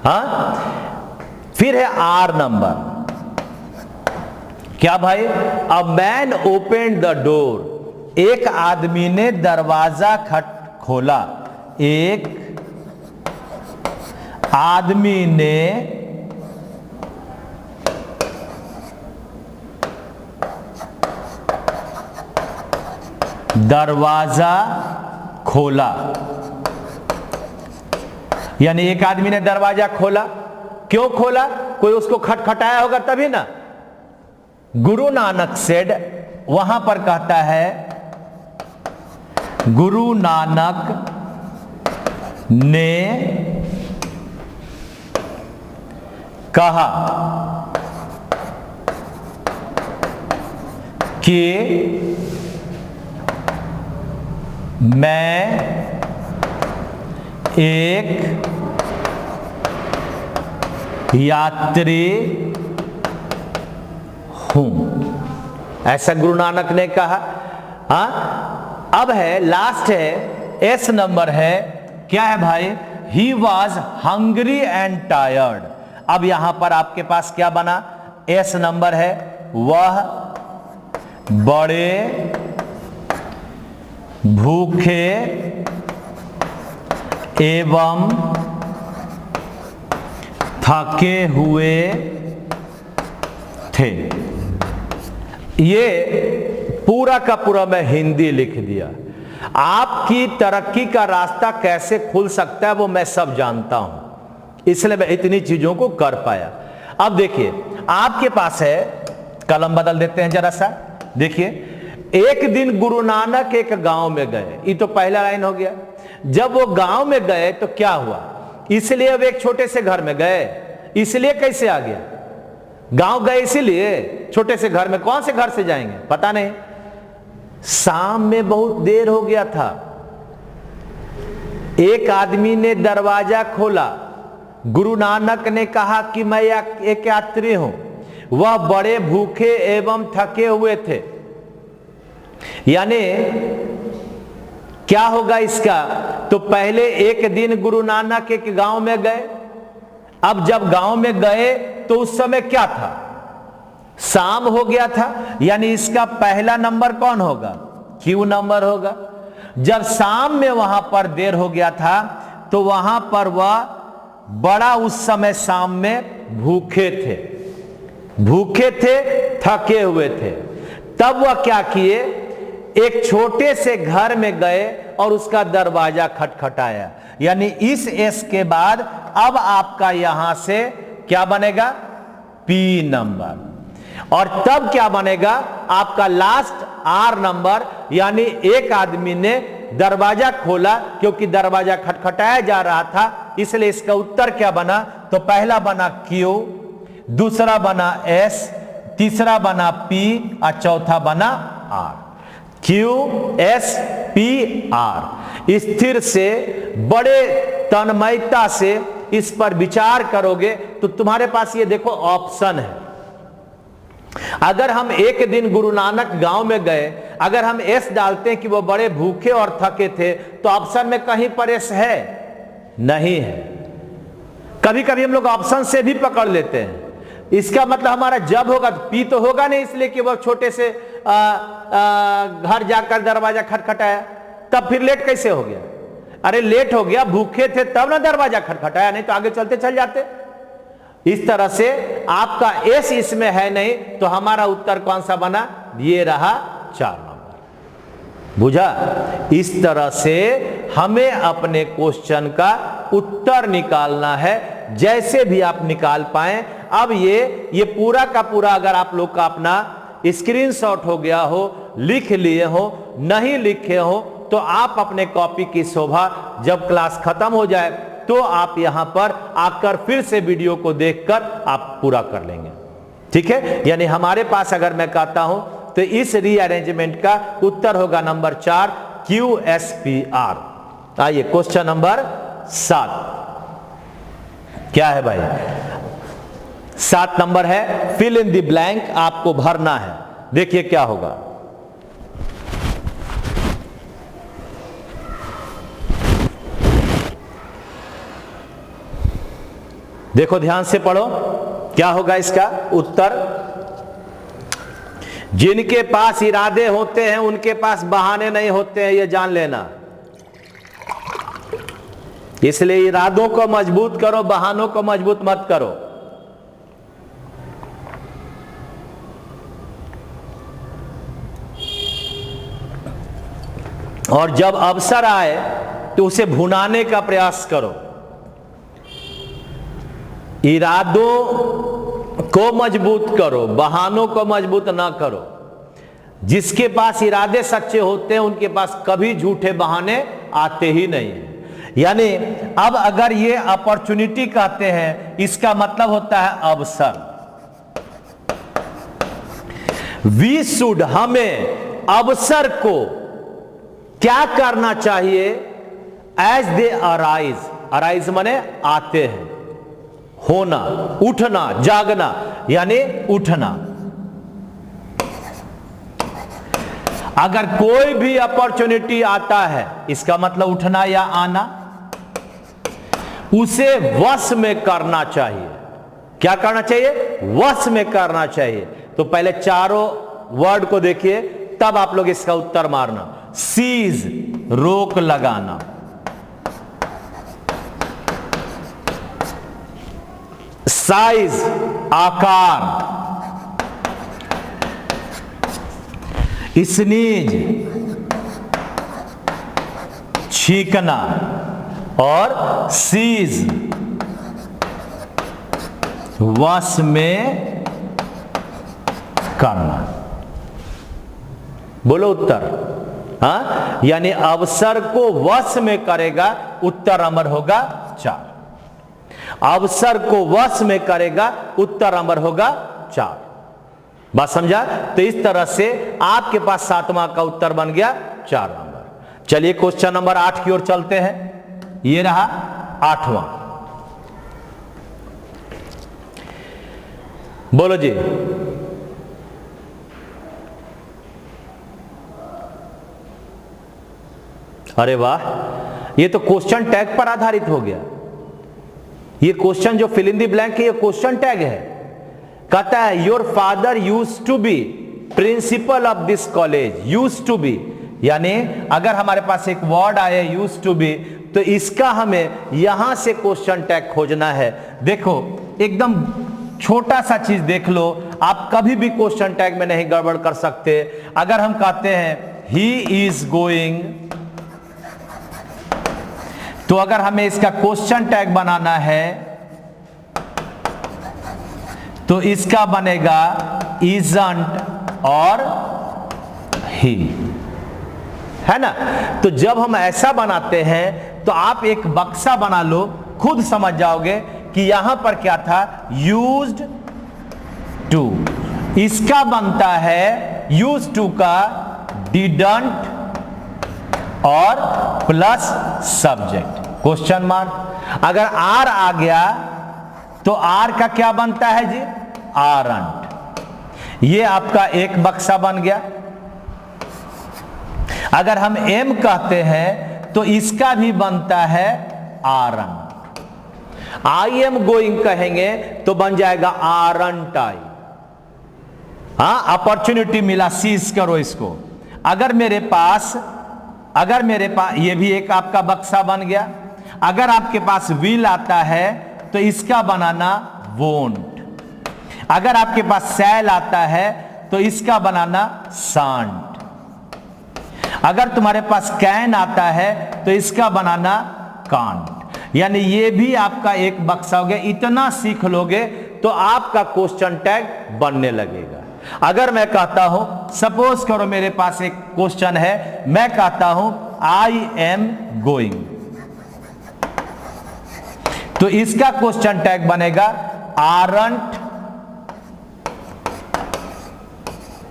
हाँ, फिर है आर नंबर। क्या भाई? A man open the door, एक आदमी ने दरवाजा खोला। एक आदमी ने दरवाजा खोला, यानी एक आदमी ने दरवाजा खोला। क्यों खोला? कोई उसको खटखटाया होगा तभी ना। गुरु नानक सेड, वहां पर कहता है गुरु नानक ने कहा कि मैं एक यात्री हूं, ऐसा गुरु नानक ने कहा। अब है लास्ट है एस नंबर है। क्या है भाई? He was hungry and tired. अब यहां पर आपके पास क्या बना? एस नंबर है, वह बड़े भूखे एवं थके हुए थे। ये पूरा का पूरा मैं हिंदी लिख दिया। आपकी तरक्की का रास्ता कैसे खुल सकता है वो मैं सब जानता हूं, इसलिए मैं इतनी चीजों को कर पाया। अब देखिए, आपके पास है, कलम बदल देते हैं जरा सा। देखिए, एक दिन गुरु नानक एक गांव में गए, ये तो पहला लाइन हो गया। जब वो गांव में गए तो क्या हुआ? इसलिए अब एक छोटे से घर में गए, इसलिए कैसे आ गया? गांव गए इसीलिए, छोटे से घर में, कौन से घर से जाएंगे पता नहीं। शाम में बहुत देर हो गया था, एक आदमी ने दरवाजा खोला। गुरु नानक ने कहा कि मैं एक यात्री हूं। वह बड़े भूखे एवं थके हुए थे, यानी क्या होगा इसका? तो पहले एक दिन गुरु नानक एक गांव में गए। अब जब गांव में गए तो उस समय क्या था? शाम हो गया था, यानी इसका पहला नंबर कौन होगा? क्यू नंबर होगा। जब शाम में वहां पर देर हो गया था तो वहां पर वह बड़ा उस समय शाम में भूखे थे, थके हुए थे। तब वह क्या किए? एक छोटे से घर में गए और उसका दरवाजा खटखटाया। यानी इस एस के बाद अब आपका यहां से क्या बनेगा? P number. और तब क्या बनेगा? आपका लास्ट आर नंबर, यानी एक आदमी ने दरवाजा खोला, क्योंकि दरवाजा खटखटाया जा रहा था, इसलिए इसका उत्तर क्या बना? तो पहला बना क्यू, दूसरा बना एस, तीसरा बना पी और चौथा बना आर। क्यू, एस, स्थिर से, बड़े तन्मयता से इस पर विचार करोगे तो तुम्हारे पास ये देखो ऑप्शन है। अगर हम एक दिन गुरु नानक गांव में गए, अगर हम एस डालते हैं कि वो बड़े भूखे और थके थे, तो ऑप्शन में कहीं पर एस है? नहीं है। कभी कभी हम लोग ऑप्शन से भी पकड़ लेते हैं। इसका मतलब हमारा जब होगा तो पी तो होगा नहीं, इसलिए कि वो छोटे से घर जाकर दरवाजा खटखटाया, तब फिर लेट कैसे हो गया? अरे लेट हो गया, भूखे थे तब ना दरवाजा खटखटाया, नहीं तो आगे चलते चल जाते। इस तरह से आपका एस इसमें है नहीं, तो हमारा उत्तर कौन सा बना? ये रहा 4 नंबर। बुझा? इस तरह से हमें अपने क्वेश्चन का उत्तर निकालना है, जैसे भी आप निकाल पाए। अब ये पूरा का पूरा अगर आप लोग का अपना स्क्रीनशॉट हो गया हो, लिख लिए हो, नहीं लिखे हो, तो आप अपने कॉपी की शोभा जब क्लास खत्म हो जाए तो आप यहां पर आकर फिर से वीडियो को देखकर आप पूरा कर लेंगे। ठीक है? यानी हमारे पास अगर मैं कहता हूं तो इस रीअरेंजमेंट का उत्तर होगा नंबर 4 QSPR। आइए क्वेश्चन नंबर 7 क्या है भाई? 7 नंबर है फिल इन द ब्लैंक, आपको भरना है। देखिए क्या होगा। देखो ध्यान से पढ़ो, क्या होगा इसका उत्तर? जिनके पास इरादे होते हैं उनके पास बहाने नहीं होते हैं, ये जान लेना। इसलिए इरादों को मजबूत करो, बहानों को मजबूत मत करो। और जब अवसर आए तो उसे भुनाने का प्रयास करो। इरादों को मजबूत करो, बहानों को मजबूत ना करो। जिसके पास इरादे सच्चे होते हैं उनके पास कभी झूठे बहाने आते ही नहीं है। यानी अब अगर ये अपॉर्चुनिटी कहते हैं, इसका मतलब होता है अवसर। वी शुड, हमें अवसर को क्या करना चाहिए? एज दे अराइज, अराइज माने आते हैं, होना, उठना, जागना, यानी उठना। अगर कोई भी अपॉर्चुनिटी आता है, इसका मतलब उठना या आना, उसे वश में करना चाहिए। क्या करना चाहिए? वश में करना चाहिए। तो पहले चारों वर्ड को देखिए, तब आप लोग इसका उत्तर मारना। सीज, रोक लगाना। साइज, आकार। स्नीज, छींकना। और सीज, वश में करना। बोलो उत्तर। हाँ, यानी अवसर को वश में करेगा, उत्तर अमर होगा 4। अवसर को वश में करेगा, उत्तर अमर होगा 4। बात समझा? तो इस तरह से आपके पास 7वां का उत्तर बन गया 4 नंबर। चलिए क्वेश्चन नंबर 8 की ओर चलते हैं। ये रहा 8वां। बोलो जी। अरे वाह, ये तो क्वेश्चन टैग पर आधारित हो गया। ये क्वेश्चन जो फिल इन द ब्लैंक है, ये क्वेश्चन टैग है। कहता है your father used to be principal of this college. Used to be, यानी अगर हमारे पास एक वर्ड आए यूज्ड टू बी, तो इसका हमें यहां से क्वेश्चन टैग खोजना है। देखो एकदम छोटा सा चीज देख लो, आप कभी भी क्वेश्चन टैग में नहीं गड़बड़ कर सकते। अगर हम कहते हैं ही इज गोइंग, तो अगर हमें इसका क्वेश्चन टैग बनाना है तो इसका बनेगा इजंट और ही, है ना? तो जब हम ऐसा बनाते हैं तो आप एक बक्सा बना लो, खुद समझ जाओगे कि यहां पर क्या था, यूज्ड टू। इसका बनता है यूज्ड टू का डिडंट और प्लस सब्जेक्ट क्वेश्चन मार्क। अगर आर आ गया तो आर का क्या बनता है जी, आरंट। ये आपका एक बक्सा बन गया। अगर हम एम कहते हैं तो इसका भी बनता है आरंट। आई एम गोइंग कहेंगे तो बन जाएगा आरंट आई। हाँ, अपॉर्चुनिटी मिला, सीज करो इसको। अगर मेरे पास ये भी एक आपका बक्सा बन गया। अगर आपके पास विल आता है तो इसका बनाना वोंट। अगर आपके पास सैल आता है तो इसका बनाना सांट। अगर तुम्हारे पास कैन आता है तो इसका बनाना कांट। यानी ये भी आपका एक बक्सा हो गया। इतना सीख लोगे तो आपका क्वेश्चन टैग बनने लगेगा। अगर मैं कहता हूं, सपोज करो मेरे पास एक क्वेश्चन है, मैं कहता हूं आई एम गोइंग, तो इसका क्वेश्चन टैग बनेगा आरंट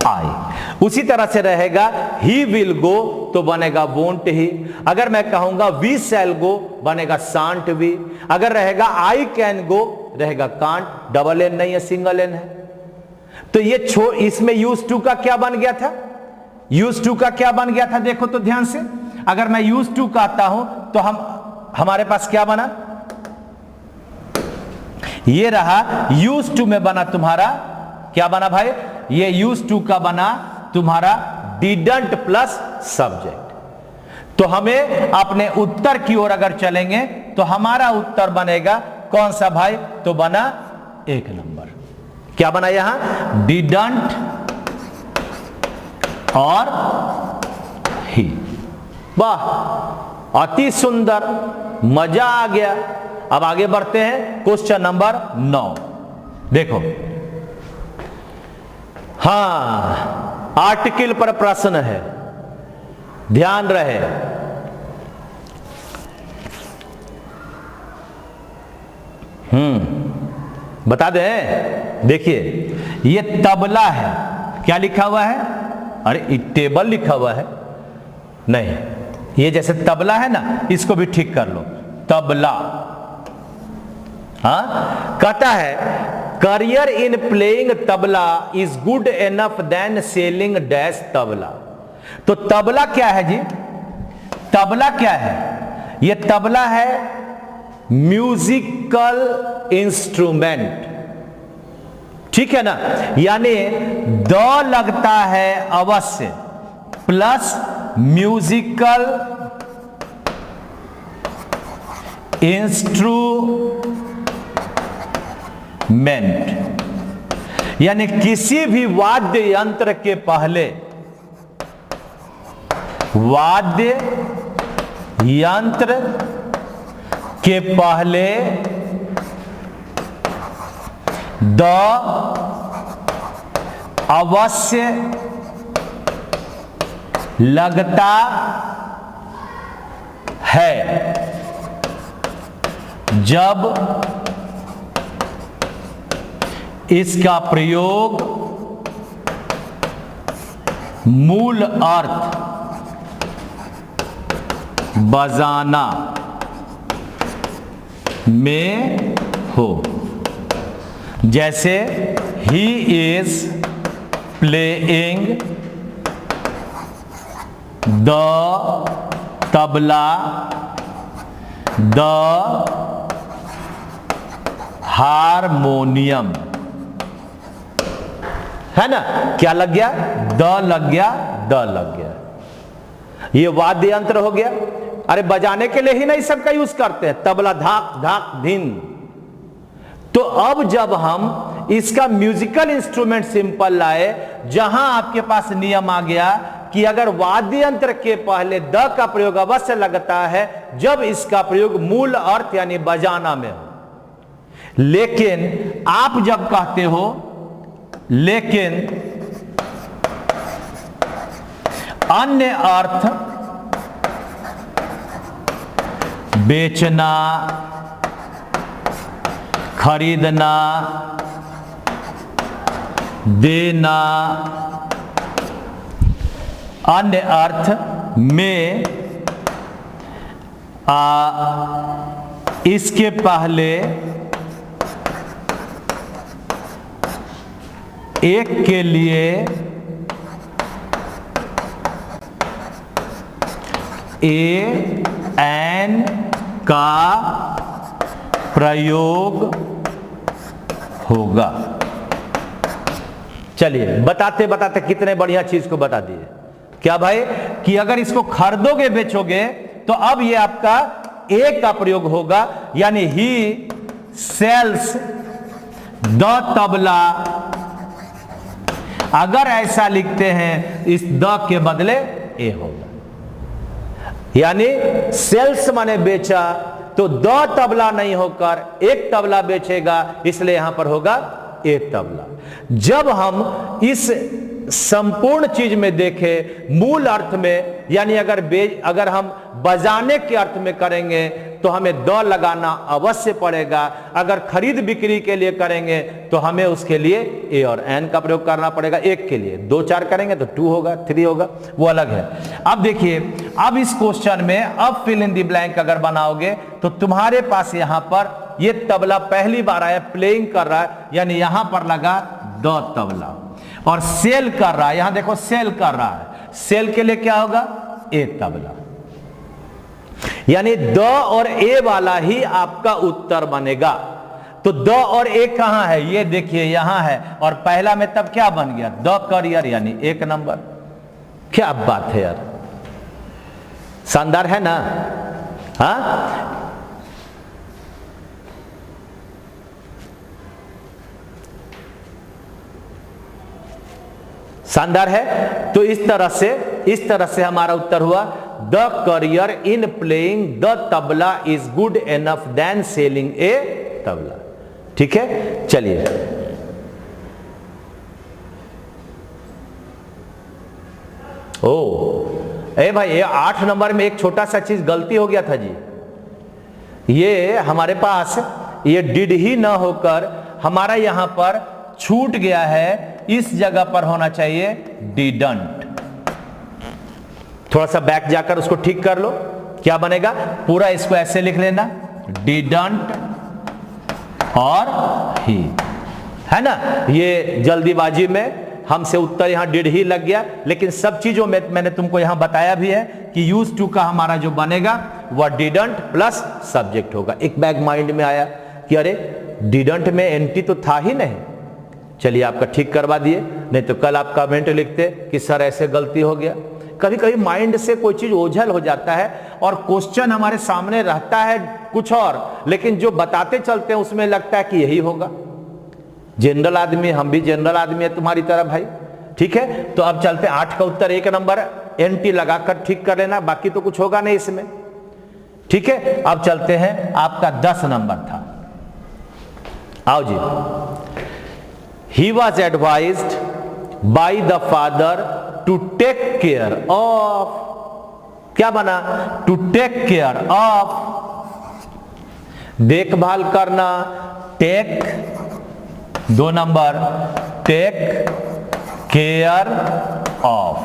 आई। उसी तरह से रहेगा ही विल गो तो बनेगा वोंट ही। अगर मैं कहूंगा वी शैल गो बनेगा सांट वी। अगर रहेगा आई कैन गो रहेगा कांट। डबल एन नहीं है, सिंगल एन है। तो ये इसमें यूज टू का क्या बन गया था, यूज टू का क्या बन गया था, देखो तो ध्यान से। अगर मैं यूज टू कहता हूं तो हमारे पास क्या बना, ये रहा यूज टू में बना तुम्हारा क्या बना भाई, ये यूज टू का बना तुम्हारा डिडंट प्लस सब्जेक्ट। तो हमें अपने उत्तर की ओर अगर चलेंगे तो हमारा उत्तर बनेगा कौन सा भाई, तो बना एक नंबर। क्या बना यहां, डिडंट और ही। वाह, अति सुंदर, मजा आ गया। अब आगे बढ़ते हैं क्वेश्चन नंबर 9। देखो, हां, आर्टिकल पर प्रश्न है, ध्यान रहे। बता दें, देखिए ये तबला है, क्या लिखा हुआ है, अरे टेबल लिखा हुआ है, नहीं, ये जैसे तबला है ना, इसको भी ठीक कर लो, तबला। हाँ, कहता है career in playing tabla is good enough then selling dash tabla. तो तबला क्या है जी, तबला क्या है, ये तबला है म्यूजिकल इंस्ट्रूमेंट, ठीक है ना। यानी द लगता है अवश्य प्लस म्यूजिकल इंस्ट्रूमेंट, यानी किसी भी वाद्य यंत्र के पहले, वाद्य यंत्र के पहले द अवश्य लगता है जब इसका प्रयोग मूल अर्थ बजाना में हो। जैसे he is playing the tabla the harmonium, है ना, क्या लग गया, द लग गया, द लग गया। ये वाद्य यंत्र हो गया। अरे बजाने के लिए ही नहीं सबका यूज करते हैं, तबला धाक धाक धिन। तो अब जब हम इसका म्यूजिकल इंस्ट्रूमेंट सिंपल लाए, जहां आपके पास नियम आ गया कि अगर वाद्य यंत्र के पहले द का प्रयोग अवश्य लगता है जब इसका प्रयोग मूल अर्थ यानी बजाना में हो। लेकिन आप जब कहते हो, लेकिन अन्य अर्थ बेचना, खरीदना, देना, अन्य अर्थ में इसके पहले एक के लिए ए एन का प्रयोग होगा। चलिए बताते बताते कितने बढ़िया चीज को बता दिए। क्या भाई कि अगर इसको खरीदोगे बेचोगे तो अब ये आपका ए का प्रयोग होगा, यानी ही सेल्स द तबला। अगर ऐसा लिखते हैं इस द के बदले ए होगा, यानी सेल्स माने बेचा, तो द तबला नहीं होकर एक तबला बेचेगा, इसलिए यहां पर होगा एक तबला। जब हम इस संपूर्ण चीज में देखें मूल अर्थ में, यानी अगर हम बजाने के अर्थ में करेंगे तो हमें द लगाना अवश्य पड़ेगा। अगर खरीद बिक्री के लिए करेंगे तो हमें उसके लिए ए और एन का प्रयोग करना पड़ेगा। एक के लिए 2 4 करेंगे तो 2 होगा, 3 होगा, वो अलग है। अब देखिए, अब इस क्वेश्चन में अब फिल इन द ब्लैंक अगर बनाओगे तो तुम्हारे पास यहां पर ये तबला पहली बार आया, प्लेइंग कर रहा है, यानी यहां पर लगा द तबला, और सेल कर रहा है, यहां देखो सेल कर रहा है, सेल के लिए क्या होगा ए तबला, यानी द और ए वाला ही आपका उत्तर बनेगा। तो द और ए कहां है, ये देखिए यहां है, और पहला में तब क्या बन गया द करियर, यानी 1 नंबर। क्या बात है यार, शानदार है ना। हाँ शानदार है। तो इस तरह से हमारा उत्तर हुआ the career in playing the tabla is good enough then selling a tabla. ठीक है, चलिए ए भाई, ये 8 नंबर में एक छोटा सा चीज गलती हो गया था जी। ये हमारे पास ये डिड ही ना होकर हमारा यहां पर छूट गया है, इस जगह पर होना चाहिए डिडंट। थोड़ा सा बैक जाकर उसको ठीक कर लो, क्या बनेगा, पूरा इसको ऐसे लिख लेना, डिडंट और ही, है ना। ये जल्दीबाजी में हमसे उत्तर यहां डिड ही लग गया, लेकिन सब चीजों में मैंने तुमको यहां बताया भी है कि यूज टू का हमारा जो बनेगा वह डिडंट प्लस सब्जेक्ट होगा। एक बैक माइंड में आया कि अरे डिडंट में एंटी तो था ही नहीं। चलिए आपका ठीक करवा दिए, नहीं तो कल आप कमेंट लिखते कि सर ऐसे गलती हो गया। कभी कभी माइंड से कोई चीज ओझल हो जाता है और क्वेश्चन हमारे सामने रहता है कुछ और, लेकिन जो बताते चलते हैं उसमें लगता है कि यही होगा। जनरल आदमी, हम भी जनरल आदमी है तुम्हारी तरह भाई। ठीक है, तो अब चलते 8 का उत्तर 1 नंबर, एनटी लगाकर ठीक कर लेना, बाकी तो कुछ होगा नहीं इसमें। ठीक है, अब चलते हैं, आपका 10 नंबर था। आओ जी। He was advised by the father to take care of, क्या बना, to take care of, देखभाल करना, take 2 number, take care of,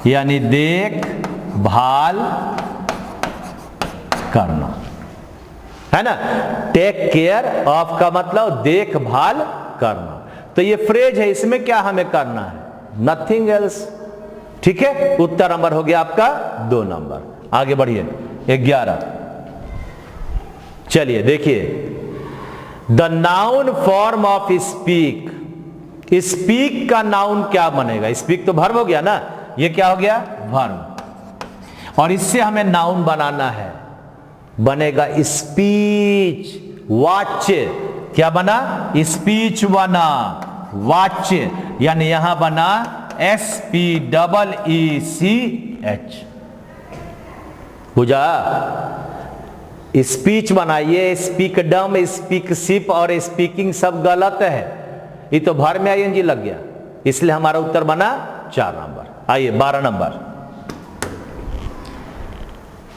यानी देखभाल करना, है ना। टेक केयर ऑफ का मतलब देखभाल करना। तो ये फ्रेज है, इसमें क्या हमें करना है, नथिंग एल्स। ठीक है, उत्तर नंबर हो गया आपका 2 नंबर। आगे बढ़िए 11। चलिए देखिए, the noun form of speak. Speak का नाउन क्या बनेगा, स्पीक तो वर्ब हो गया ना, ये क्या हो गया वर्ब, और इससे हमें नाउन बनाना है, बनेगा स्पीच वाच्य। क्या बना, स्पीच बना, वाच्य, यानी यहां बना SPEECH। बुझा, स्पीच बनाइए, स्पीकडम, स्पीकशिप और स्पीकिंग सब गलत है, ये तो भर में ING लग गया, इसलिए हमारा उत्तर बना 4 नंबर। आइए 12 नंबर।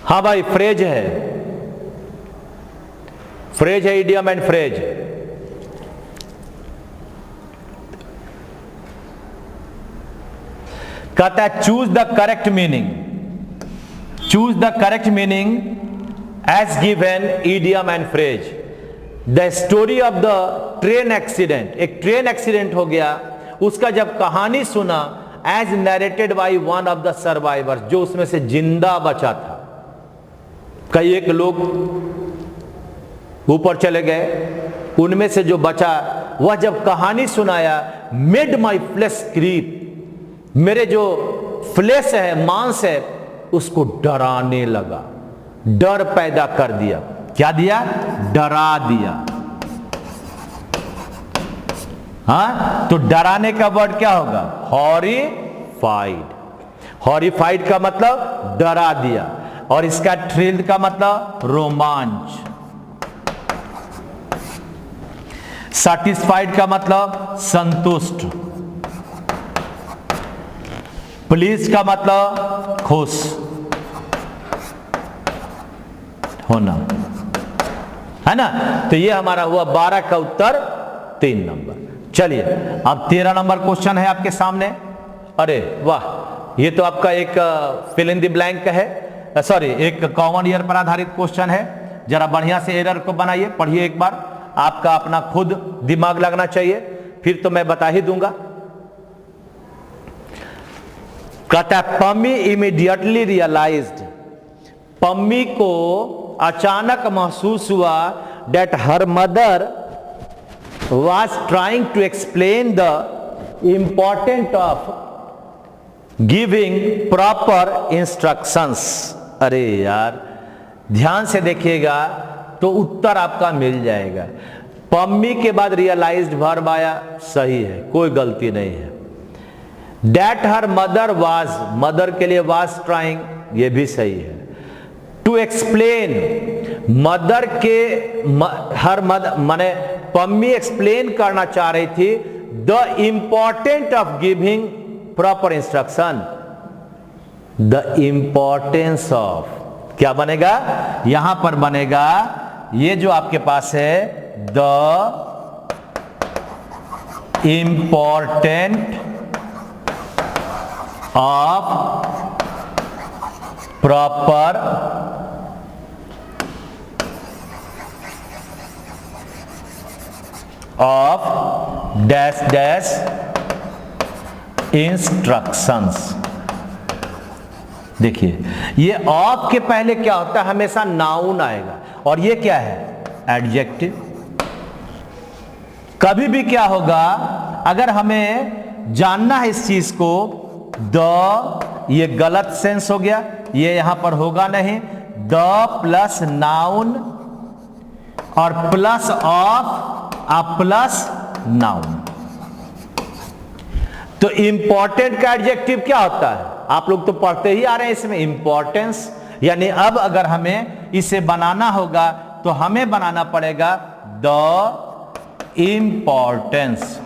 हाँ भाई, फ्रेज है, फ्रेज है, इडियम एंड फ्रेज। कहता है choose the correct meaning. Choose the correct meaning as given idiom and phrase. The story of the train accident, एक ट्रेन एक्सीडेंट हो गया, उसका जब कहानी सुना, as narrated by one of the survivor, जो उसमें से जिंदा बचा था। कई एक लोग ऊपर चले गए, उनमें से जो बचा वह जब कहानी सुनाया, मेड माई फ्लेश क्रीप, मेरे जो फ्लेश है, मांस है, उसको डराने लगा, डर पैदा कर दिया। क्या दिया? डरा दिया। हाँ, तो डराने का वर्ड क्या होगा? हॉरिफाइड। हॉरिफाइड का मतलब डरा दिया, और इसका थ्रिल्ड का मतलब रोमांच। सैटिस्फाइड का मतलब संतुष्ट। प्लीज का मतलब खुश होना, है ना। तो ये हमारा हुआ 12 का उत्तर 3 नंबर। चलिए अब 13 नंबर क्वेश्चन है आपके सामने। अरे वाह, ये तो आपका एक फिल इन द ब्लैंक है, सॉरी एक कॉमन ईयर पर आधारित क्वेश्चन है। जरा बढ़िया से एरर को बनाइए, पढ़िए एक बार, आपका अपना खुद दिमाग लगना चाहिए, फिर तो मैं बता ही दूंगा। कहता है पम्मी इमीडिएटली रियलाइज्ड, पम्मी को अचानक महसूस हुआ that her mother was trying to explain the importance of giving proper instructions। अरे यार ध्यान से देखिएगा तो उत्तर आपका मिल जाएगा। पम्मी के बाद रियलाइज्ड वर्ब आया, सही है, कोई गलती नहीं है। That her mother was, mother के लिए was trying, ये भी सही है। टू एक्सप्लेन, मदर के हर मदर माने पम्मी एक्सप्लेन करना चाह रही थी the important of giving proper instruction. The importance of, क्या बनेगा यहां पर? बनेगा ये जो आपके पास है, the important of proper off dash dash instructions. देखिए ये ऑफ के पहले क्या होता है? हमेशा नाउन आएगा, और ये क्या है? एडजेक्टिव। कभी भी क्या होगा, अगर हमें जानना है इस चीज को, द, ये गलत सेंस हो गया, ये यहां पर होगा नहीं। द प्लस नाउन और प्लस ऑफ प्लस नाउन। तो इंपॉर्टेंट का एडजेक्टिव क्या होता है? आप लोग तो पढ़ते ही आ रहे हैं इसमें, इंपॉर्टेंस। यानी अब अगर हमें इसे बनाना होगा तो हमें बनाना पड़ेगा द इंपॉर्टेंस।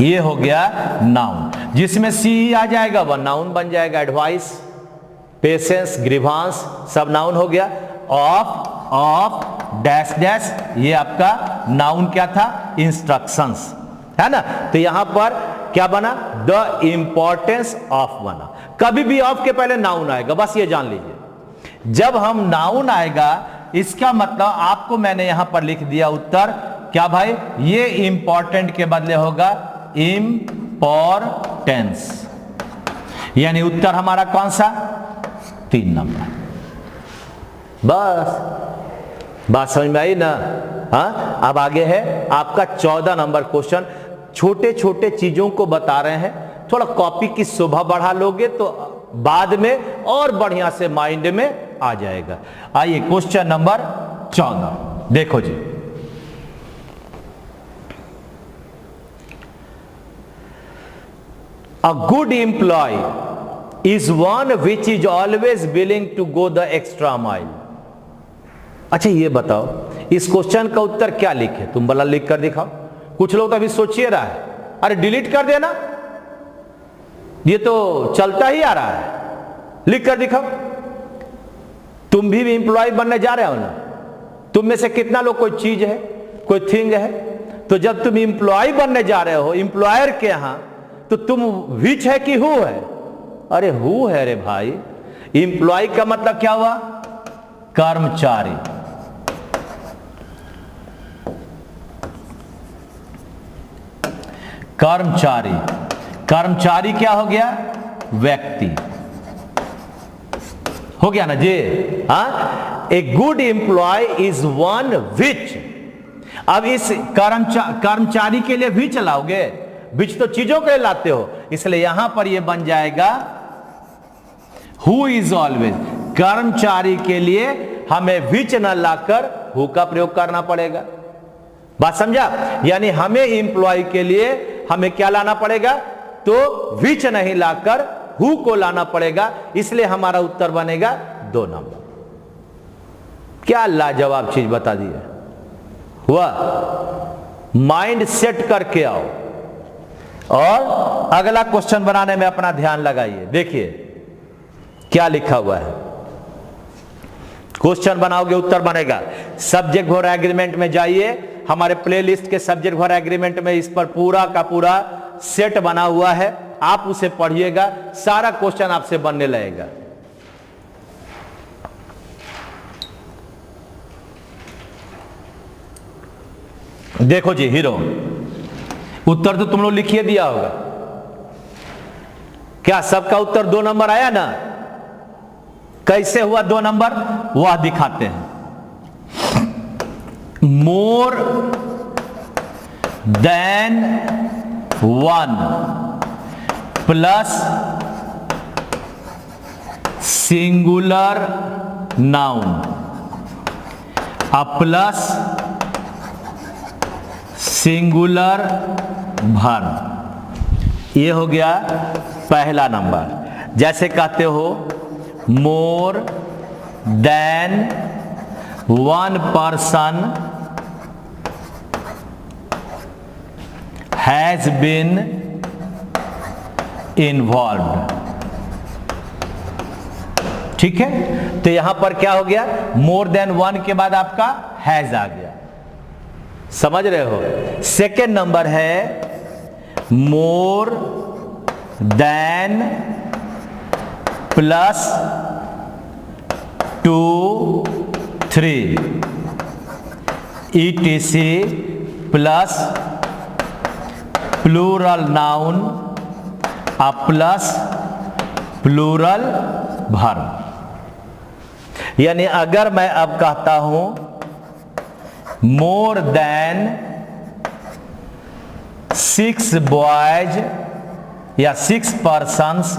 ये हो गया नाउन, जिसमें सी आ जाएगा वह नाउन बन जाएगा। एडवाइस, पेशेंस, ग्रीवांस सब नाउन हो गया। ऑफ डैश डैश ये आपका नाउन क्या था? इंस्ट्रक्शंस, है ना। तो यहां पर क्या बना? द इंपॉर्टेंस ऑफ बना। कभी भी ऑफ के पहले नाउन आएगा, बस ये जान लीजिए। जब हम नाउन आएगा इसका मतलब आपको मैंने यहां पर लिख दिया उत्तर, क्या भाई? ये इंपॉर्टेंट के बदले होगा इंपॉर्टेंस। यानी उत्तर हमारा कौन सा? 3 नंबर। बस बात समझ में आई ना? हाँ, अब आगे है आपका 14 नंबर क्वेश्चन। छोटे छोटे चीजों को बता रहे हैं, थोड़ा कॉपी की शोभा बढ़ा लोगे तो बाद में और बढ़िया से माइंड में आ जाएगा। आइए क्वेश्चन नंबर 14 देखो जी। A good employee is one which is always willing to go the extra mile। अच्छा ये बताओ इस क्वेश्चन का उत्तर क्या लिखे? तुम भला लिख कर दिखाओ। कुछ लोग तो अभी सोचिए रहा है, अरे डिलीट कर देना, ये तो चलता ही आ रहा है, लिख कर दिखाओ। तुम भी एम्प्लॉय बनने जा रहे हो ना? तुम में से कितना लोग कोई चीज है, कोई थिंग है? तो जब तुम एम्प्लॉय बनने जा रहे हो एम्प्लॉयर के यहां, तो तुम विच है कि हु है? अरे हु है रे भाई, एम्प्लॉय का मतलब क्या हुआ? कर्मचारी। कर्मचारी, कर्मचारी क्या हो गया? व्यक्ति हो गया ना जी। हाँ, a good employ is one which, अब इस कर्मचारी के लिए भी चलाओगे, विच तो चीजों के लिए लाते हो, इसलिए यहां पर यह बन जाएगा हु इज ऑलवेज। कर्मचारी के लिए हमें विच न लाकर हु का प्रयोग करना पड़ेगा। बात समझा? यानी हमें एम्प्लॉय के लिए हमें क्या लाना पड़ेगा? तो विच नहीं लाकर हु को लाना पड़ेगा, इसलिए हमारा उत्तर बनेगा 2 नंबर। क्या लाजवाब चीज बता दी है। हुआ, माइंड सेट करके आओ और अगला क्वेश्चन बनाने में अपना ध्यान लगाइए। देखिए क्या लिखा हुआ है, क्वेश्चन बनाओगे उत्तर बनेगा। सब्जेक्ट वर्ब एग्रीमेंट में जाइए, हमारे प्लेलिस्ट के सब्जेक्ट वर्ब एग्रीमेंट में इस पर पूरा का पूरा सेट बना हुआ है, आप उसे पढ़िएगा, सारा क्वेश्चन आपसे बनने लगेगा। देखो जी हीरो, उत्तर तो तुम लोग लिखिए दिया होगा। क्या सबका उत्तर 2 नंबर आया ना? कैसे हुआ 2 नंबर वह दिखाते हैं। More than 1 plus singular noun plus singular verb, ये हो गया पहला नंबर। जैसे कहते हो more than 1 person has been involved. ठीक है, तो यहां पर क्या हो गया? मोर देन 1 के बाद आपका हैज आ गया, समझ रहे हो। सेकेंड नंबर है more than plus 2 3 etc plus plural noun plus plural verb. यानी अगर मैं अब कहता हूं मोर देन 6 बॉयज या 6 पर्सन्स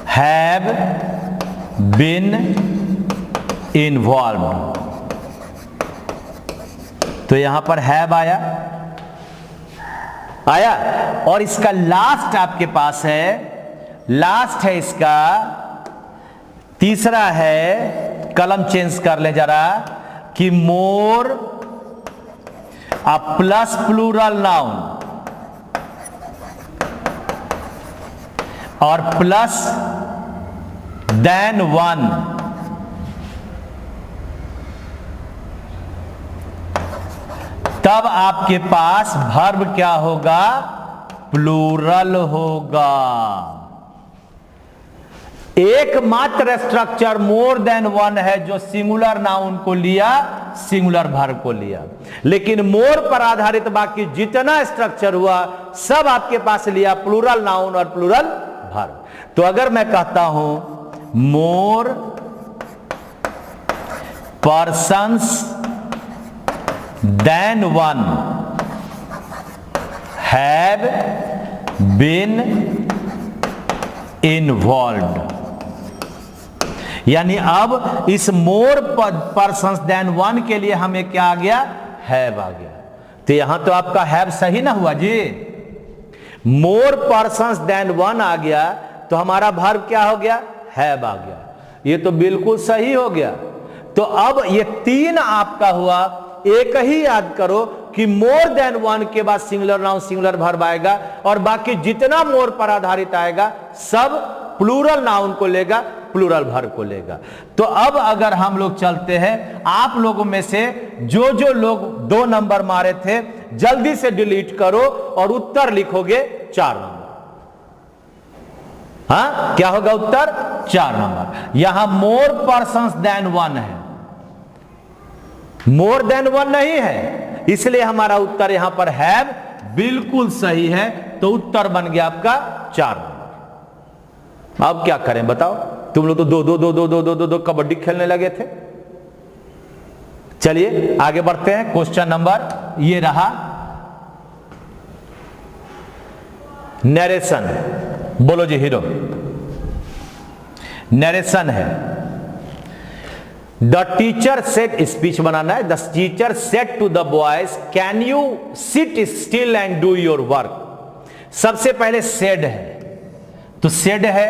हैव बीन इन्वॉल्व्ड, तो यहां पर हैव आया और इसका लास्ट आपके पास है, लास्ट है इसका तीसरा है, कलम चेंज कर ले जरा, कि मोर प्लस प्लूरल नाउन और प्लस देन 1, तब आपके पास वर्ब क्या होगा? प्लूरल होगा। एकमात्र स्ट्रक्चर मोर देन 1 है जो सिंगुलर नाउन को लिया, सिंगुलर वर्ब को लिया, लेकिन मोर पर आधारित बाकी जितना स्ट्रक्चर हुआ सब आपके पास लिया प्लूरल नाउन और प्लूरल वर्ब। तो अगर मैं कहता हूं more persons then 1 have been involved, यानी अब इस मोर पर्सन्स देन 1 के लिए हमें क्या आ गया? हैव आ गया। तो यहां तो आपका हैव सही ना हुआ जी, मोर पर्सन्स देन 1 आ गया तो हमारा वर्ब क्या हो गया? हैव आ गया। ये तो बिल्कुल सही हो गया। तो अब ये 3 आपका हुआ। एक ही याद करो कि मोर देन 1 के बाद सिंगुलर नाउन सिंगुलर वर्ब आएगा और बाकी जितना मोर पर आधारित आएगा सब प्लूरल नाउन को लेगा, प्लूरल वर्ब को लेगा। तो अब अगर हम लोग चलते हैं, आप लोगों में से जो जो लोग 2 नंबर मारे थे जल्दी से डिलीट करो और उत्तर लिखोगे 4 नंबर। हाँ, क्या होगा उत्तर? 4 नंबर। यहां मोर पर्सन्स देन वन है, मोर देन वन नहीं है, इसलिए हमारा उत्तर यहां पर हैव बिल्कुल सही है। तो उत्तर बन गया आपका 4 नंबर। अब क्या करें बताओ? तुम लोग तो दो दो दो दो दो दो दो दो कबड्डी खेलने लगे थे। चलिए आगे बढ़ते हैं। क्वेश्चन नंबर ये रहा, नरेशन। बोलो जी हीरो। नरेशन है, द टीचर सेड, स्पीच बनाना है। The teacher said to the boys, can you sit still and do your work. सबसे पहले सेड है, तो सेड है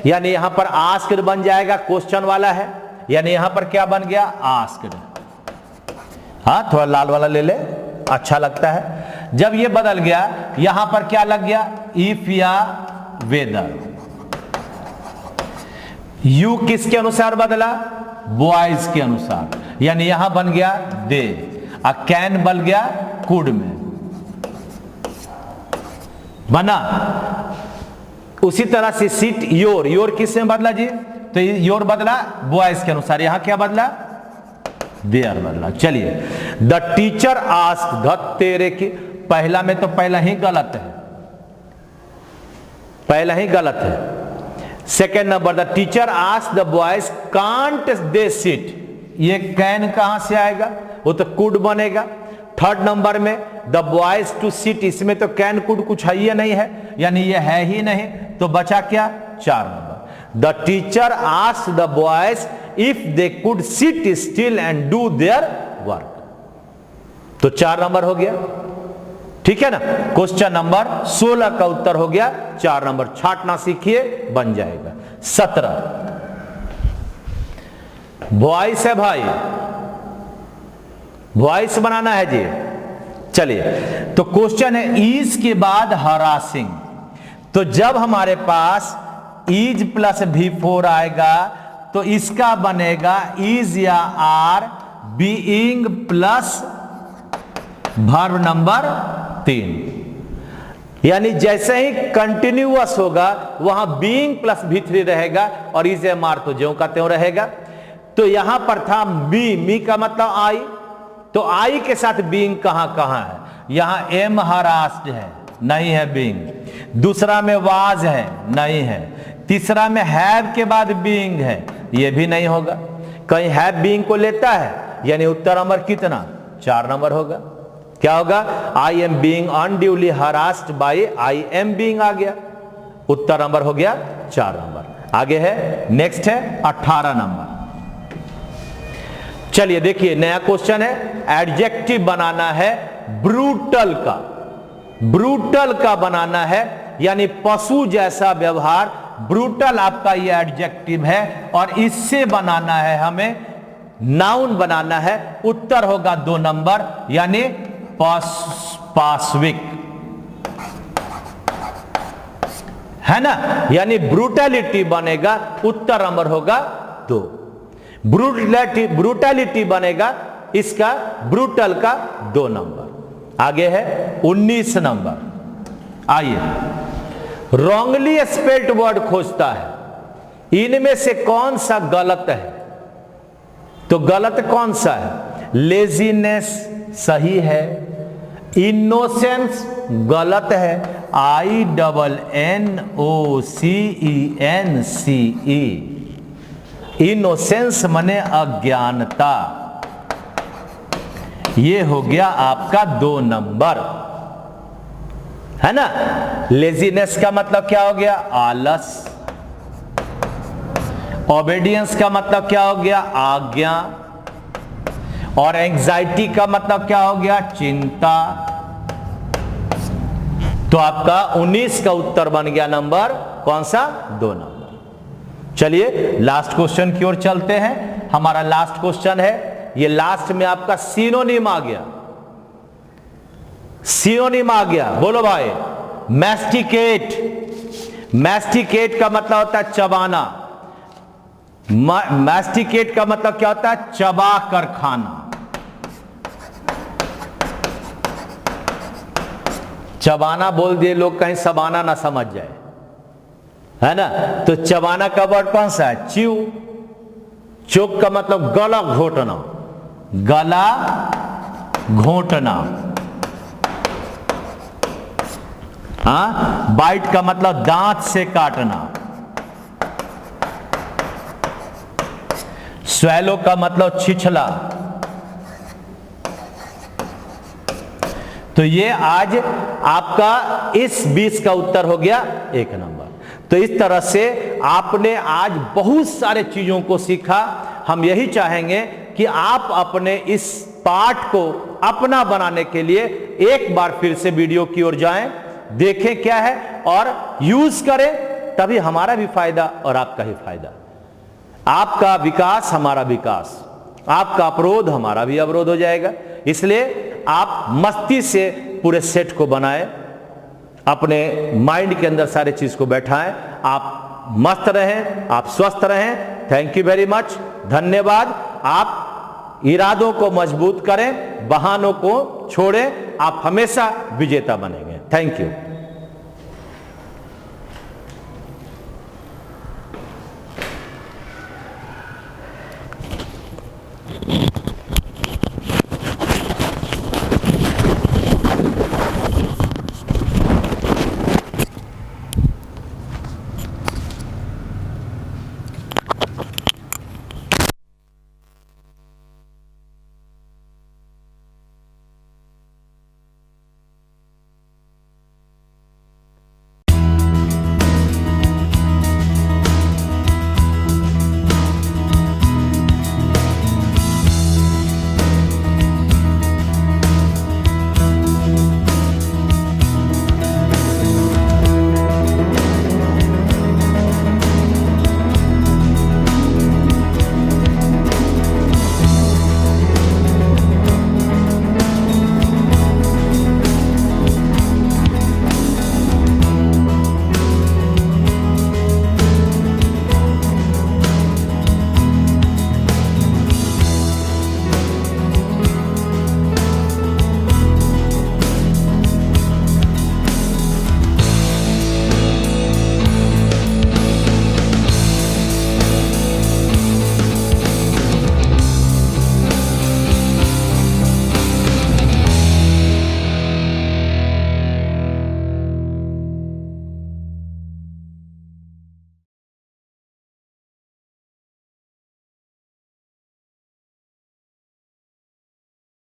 यानी यहां पर आस्क्ड बन जाएगा, क्वेश्चन वाला है, यानी यहां पर क्या बन गया? आस्क्ड। हाँ, थोड़ा लाल वाला ले ले, अच्छा लगता है। जब ये बदल गया, यहां पर क्या लग गया? इफ या वेदर। यू किसके अनुसार बदला? बॉयज के अनुसार, यानी यहां बन गया दे, और कैन बन गया कुड में बना। उसी तरह से सिट योर, योर किसमें बदला जी? तो योर बदला बॉयज के अनुसार, यहां क्या बदला? देयर बदला। चलिए, द टीचर आस्क्ड, द तेरे की, पहला में तो पहला ही गलत है, पहला ही गलत है। Second number, the teacher asked the boys can't they sit, ये कैन कहां से आएगा? वो तो कुड बनेगा। थर्ड नंबर में द बॉयज टू सिट, इसमें तो कैन कुड कुछ है ही नहीं है, यानी ये है ही नहीं, तो बचा क्या? 4 number. The teacher asked the boys if they could seat still and do their work, तो 4 नंबर हो गया। ठीक है ना? क्वेश्चन नंबर 16 का उत्तर हो गया 4 नंबर। छाटना सीखिए, बन जाएगा। 17 वॉइस है भाई, वॉइस बनाना है जी। चलिए, तो क्वेश्चन है इज के बाद हरासिंग, तो जब हमारे पास इज प्लस V4 आएगा तो इसका बनेगा इज या are being plus verb number 3, यानी जैसे ही कंटिन्यूअस होगा वहां बीइंग प्लस V3 रहेगा और इज एम आर तो ज्यों का त्यों रहेगा। तो यहां पर था मी का मतलब आई, तो आई के साथ बीइंग कहां कहां है? यहां एम हरास्ड है, नहीं है बीइंग। दूसरा में वाज है, नहीं है। तीसरा में हैव के बाद बीइंग है, यह भी नहीं होगा। कहीं हैव बीइंग को लेता है, यानी उत्तर नंबर कितना? 4 नंबर होगा। क्या होगा? I am being unduly harassed by I am being आ गया, उत्तर नंबर हो गया 4 नंबर। आगे है, नेक्स्ट है 18 नंबर। चलिए देखिए, नया क्वेश्चन है, एडजेक्टिव बनाना है ब्रूटल का, ब्रूटल का बनाना है, यानी पशु जैसा व्यवहार। ब्रूटल आपका ये एडजेक्टिव है और इससे बनाना है हमें, नाउन बनाना है। उत्तर होगा 2 नंबर, यानी पाश्विक, है ना? यानी ब्रूटैलिटी बनेगा, उत्तर नंबर होगा 2। ब्रूटैलिटी बनेगा इसका, ब्रूटल का 2 नंबर। आगे है 19 नंबर। आइए, रॉन्गली स्पेल्ड वर्ड खोजता है, इनमें से कौन सा गलत है? तो गलत कौन सा है? लेजीनेस सही है, इनोसेंस गलत है, INNOCENCE, इनोसेंस मने अज्ञानता, ये हो गया आपका 2 नंबर, है ना? लेजीनेस का मतलब क्या हो गया? आलस। ओबेडियंस का मतलब क्या हो गया? आज्ञा। और एंजाइटी का मतलब क्या हो गया? चिंता। तो आपका 19 का उत्तर बन गया नंबर कौन सा? 2 नंबर। चलिए लास्ट क्वेश्चन की ओर चलते हैं। हमारा लास्ट क्वेश्चन है, ये लास्ट में आपका सिनोनिम आ गया, सिनोनिम आ गया। बोलो भाई, मैस्टिकेट, मैस्टिकेट का मतलब होता है चबाना। मैस्टिकेट का मतलब क्या होता है? चबा कर खाना। चबाना बोल दिए लोग, कहीं सबाना ना समझ जाए, है ना। तो चबाना का वर्ड कौन सा है, च्यू। चोक का मतलब गला घोटना, गला घोटना। हाँ, बाइट का मतलब दांत से काटना। स्वैलो का मतलब छिछला। तो ये आज आपका इस 20 का उत्तर हो गया 1 नंबर। तो इस तरह से आपने आज बहुत सारे चीजों को सीखा। हम यही चाहेंगे कि आप अपने इस पाठ को अपना बनाने के लिए एक बार फिर से वीडियो की ओर जाएं, देखें क्या है और यूज करें, तभी हमारा भी फायदा और आपका ही फायदा। आपका विकास हमारा विकास, आपका अवरोध हमारा भी अवरोध हो जाएगा। इसलिए आप मस्ती से पूरे सेट को बनाएं, अपने माइंड के अंदर सारे चीज को बैठाएं। आप मस्त रहें, आप स्वस्थ रहें। थैंक यू वेरी मच, धन्यवाद। आप इरादों को मजबूत करें, बहानों को छोड़ें, आप हमेशा विजेता बनेंगे। Thank you.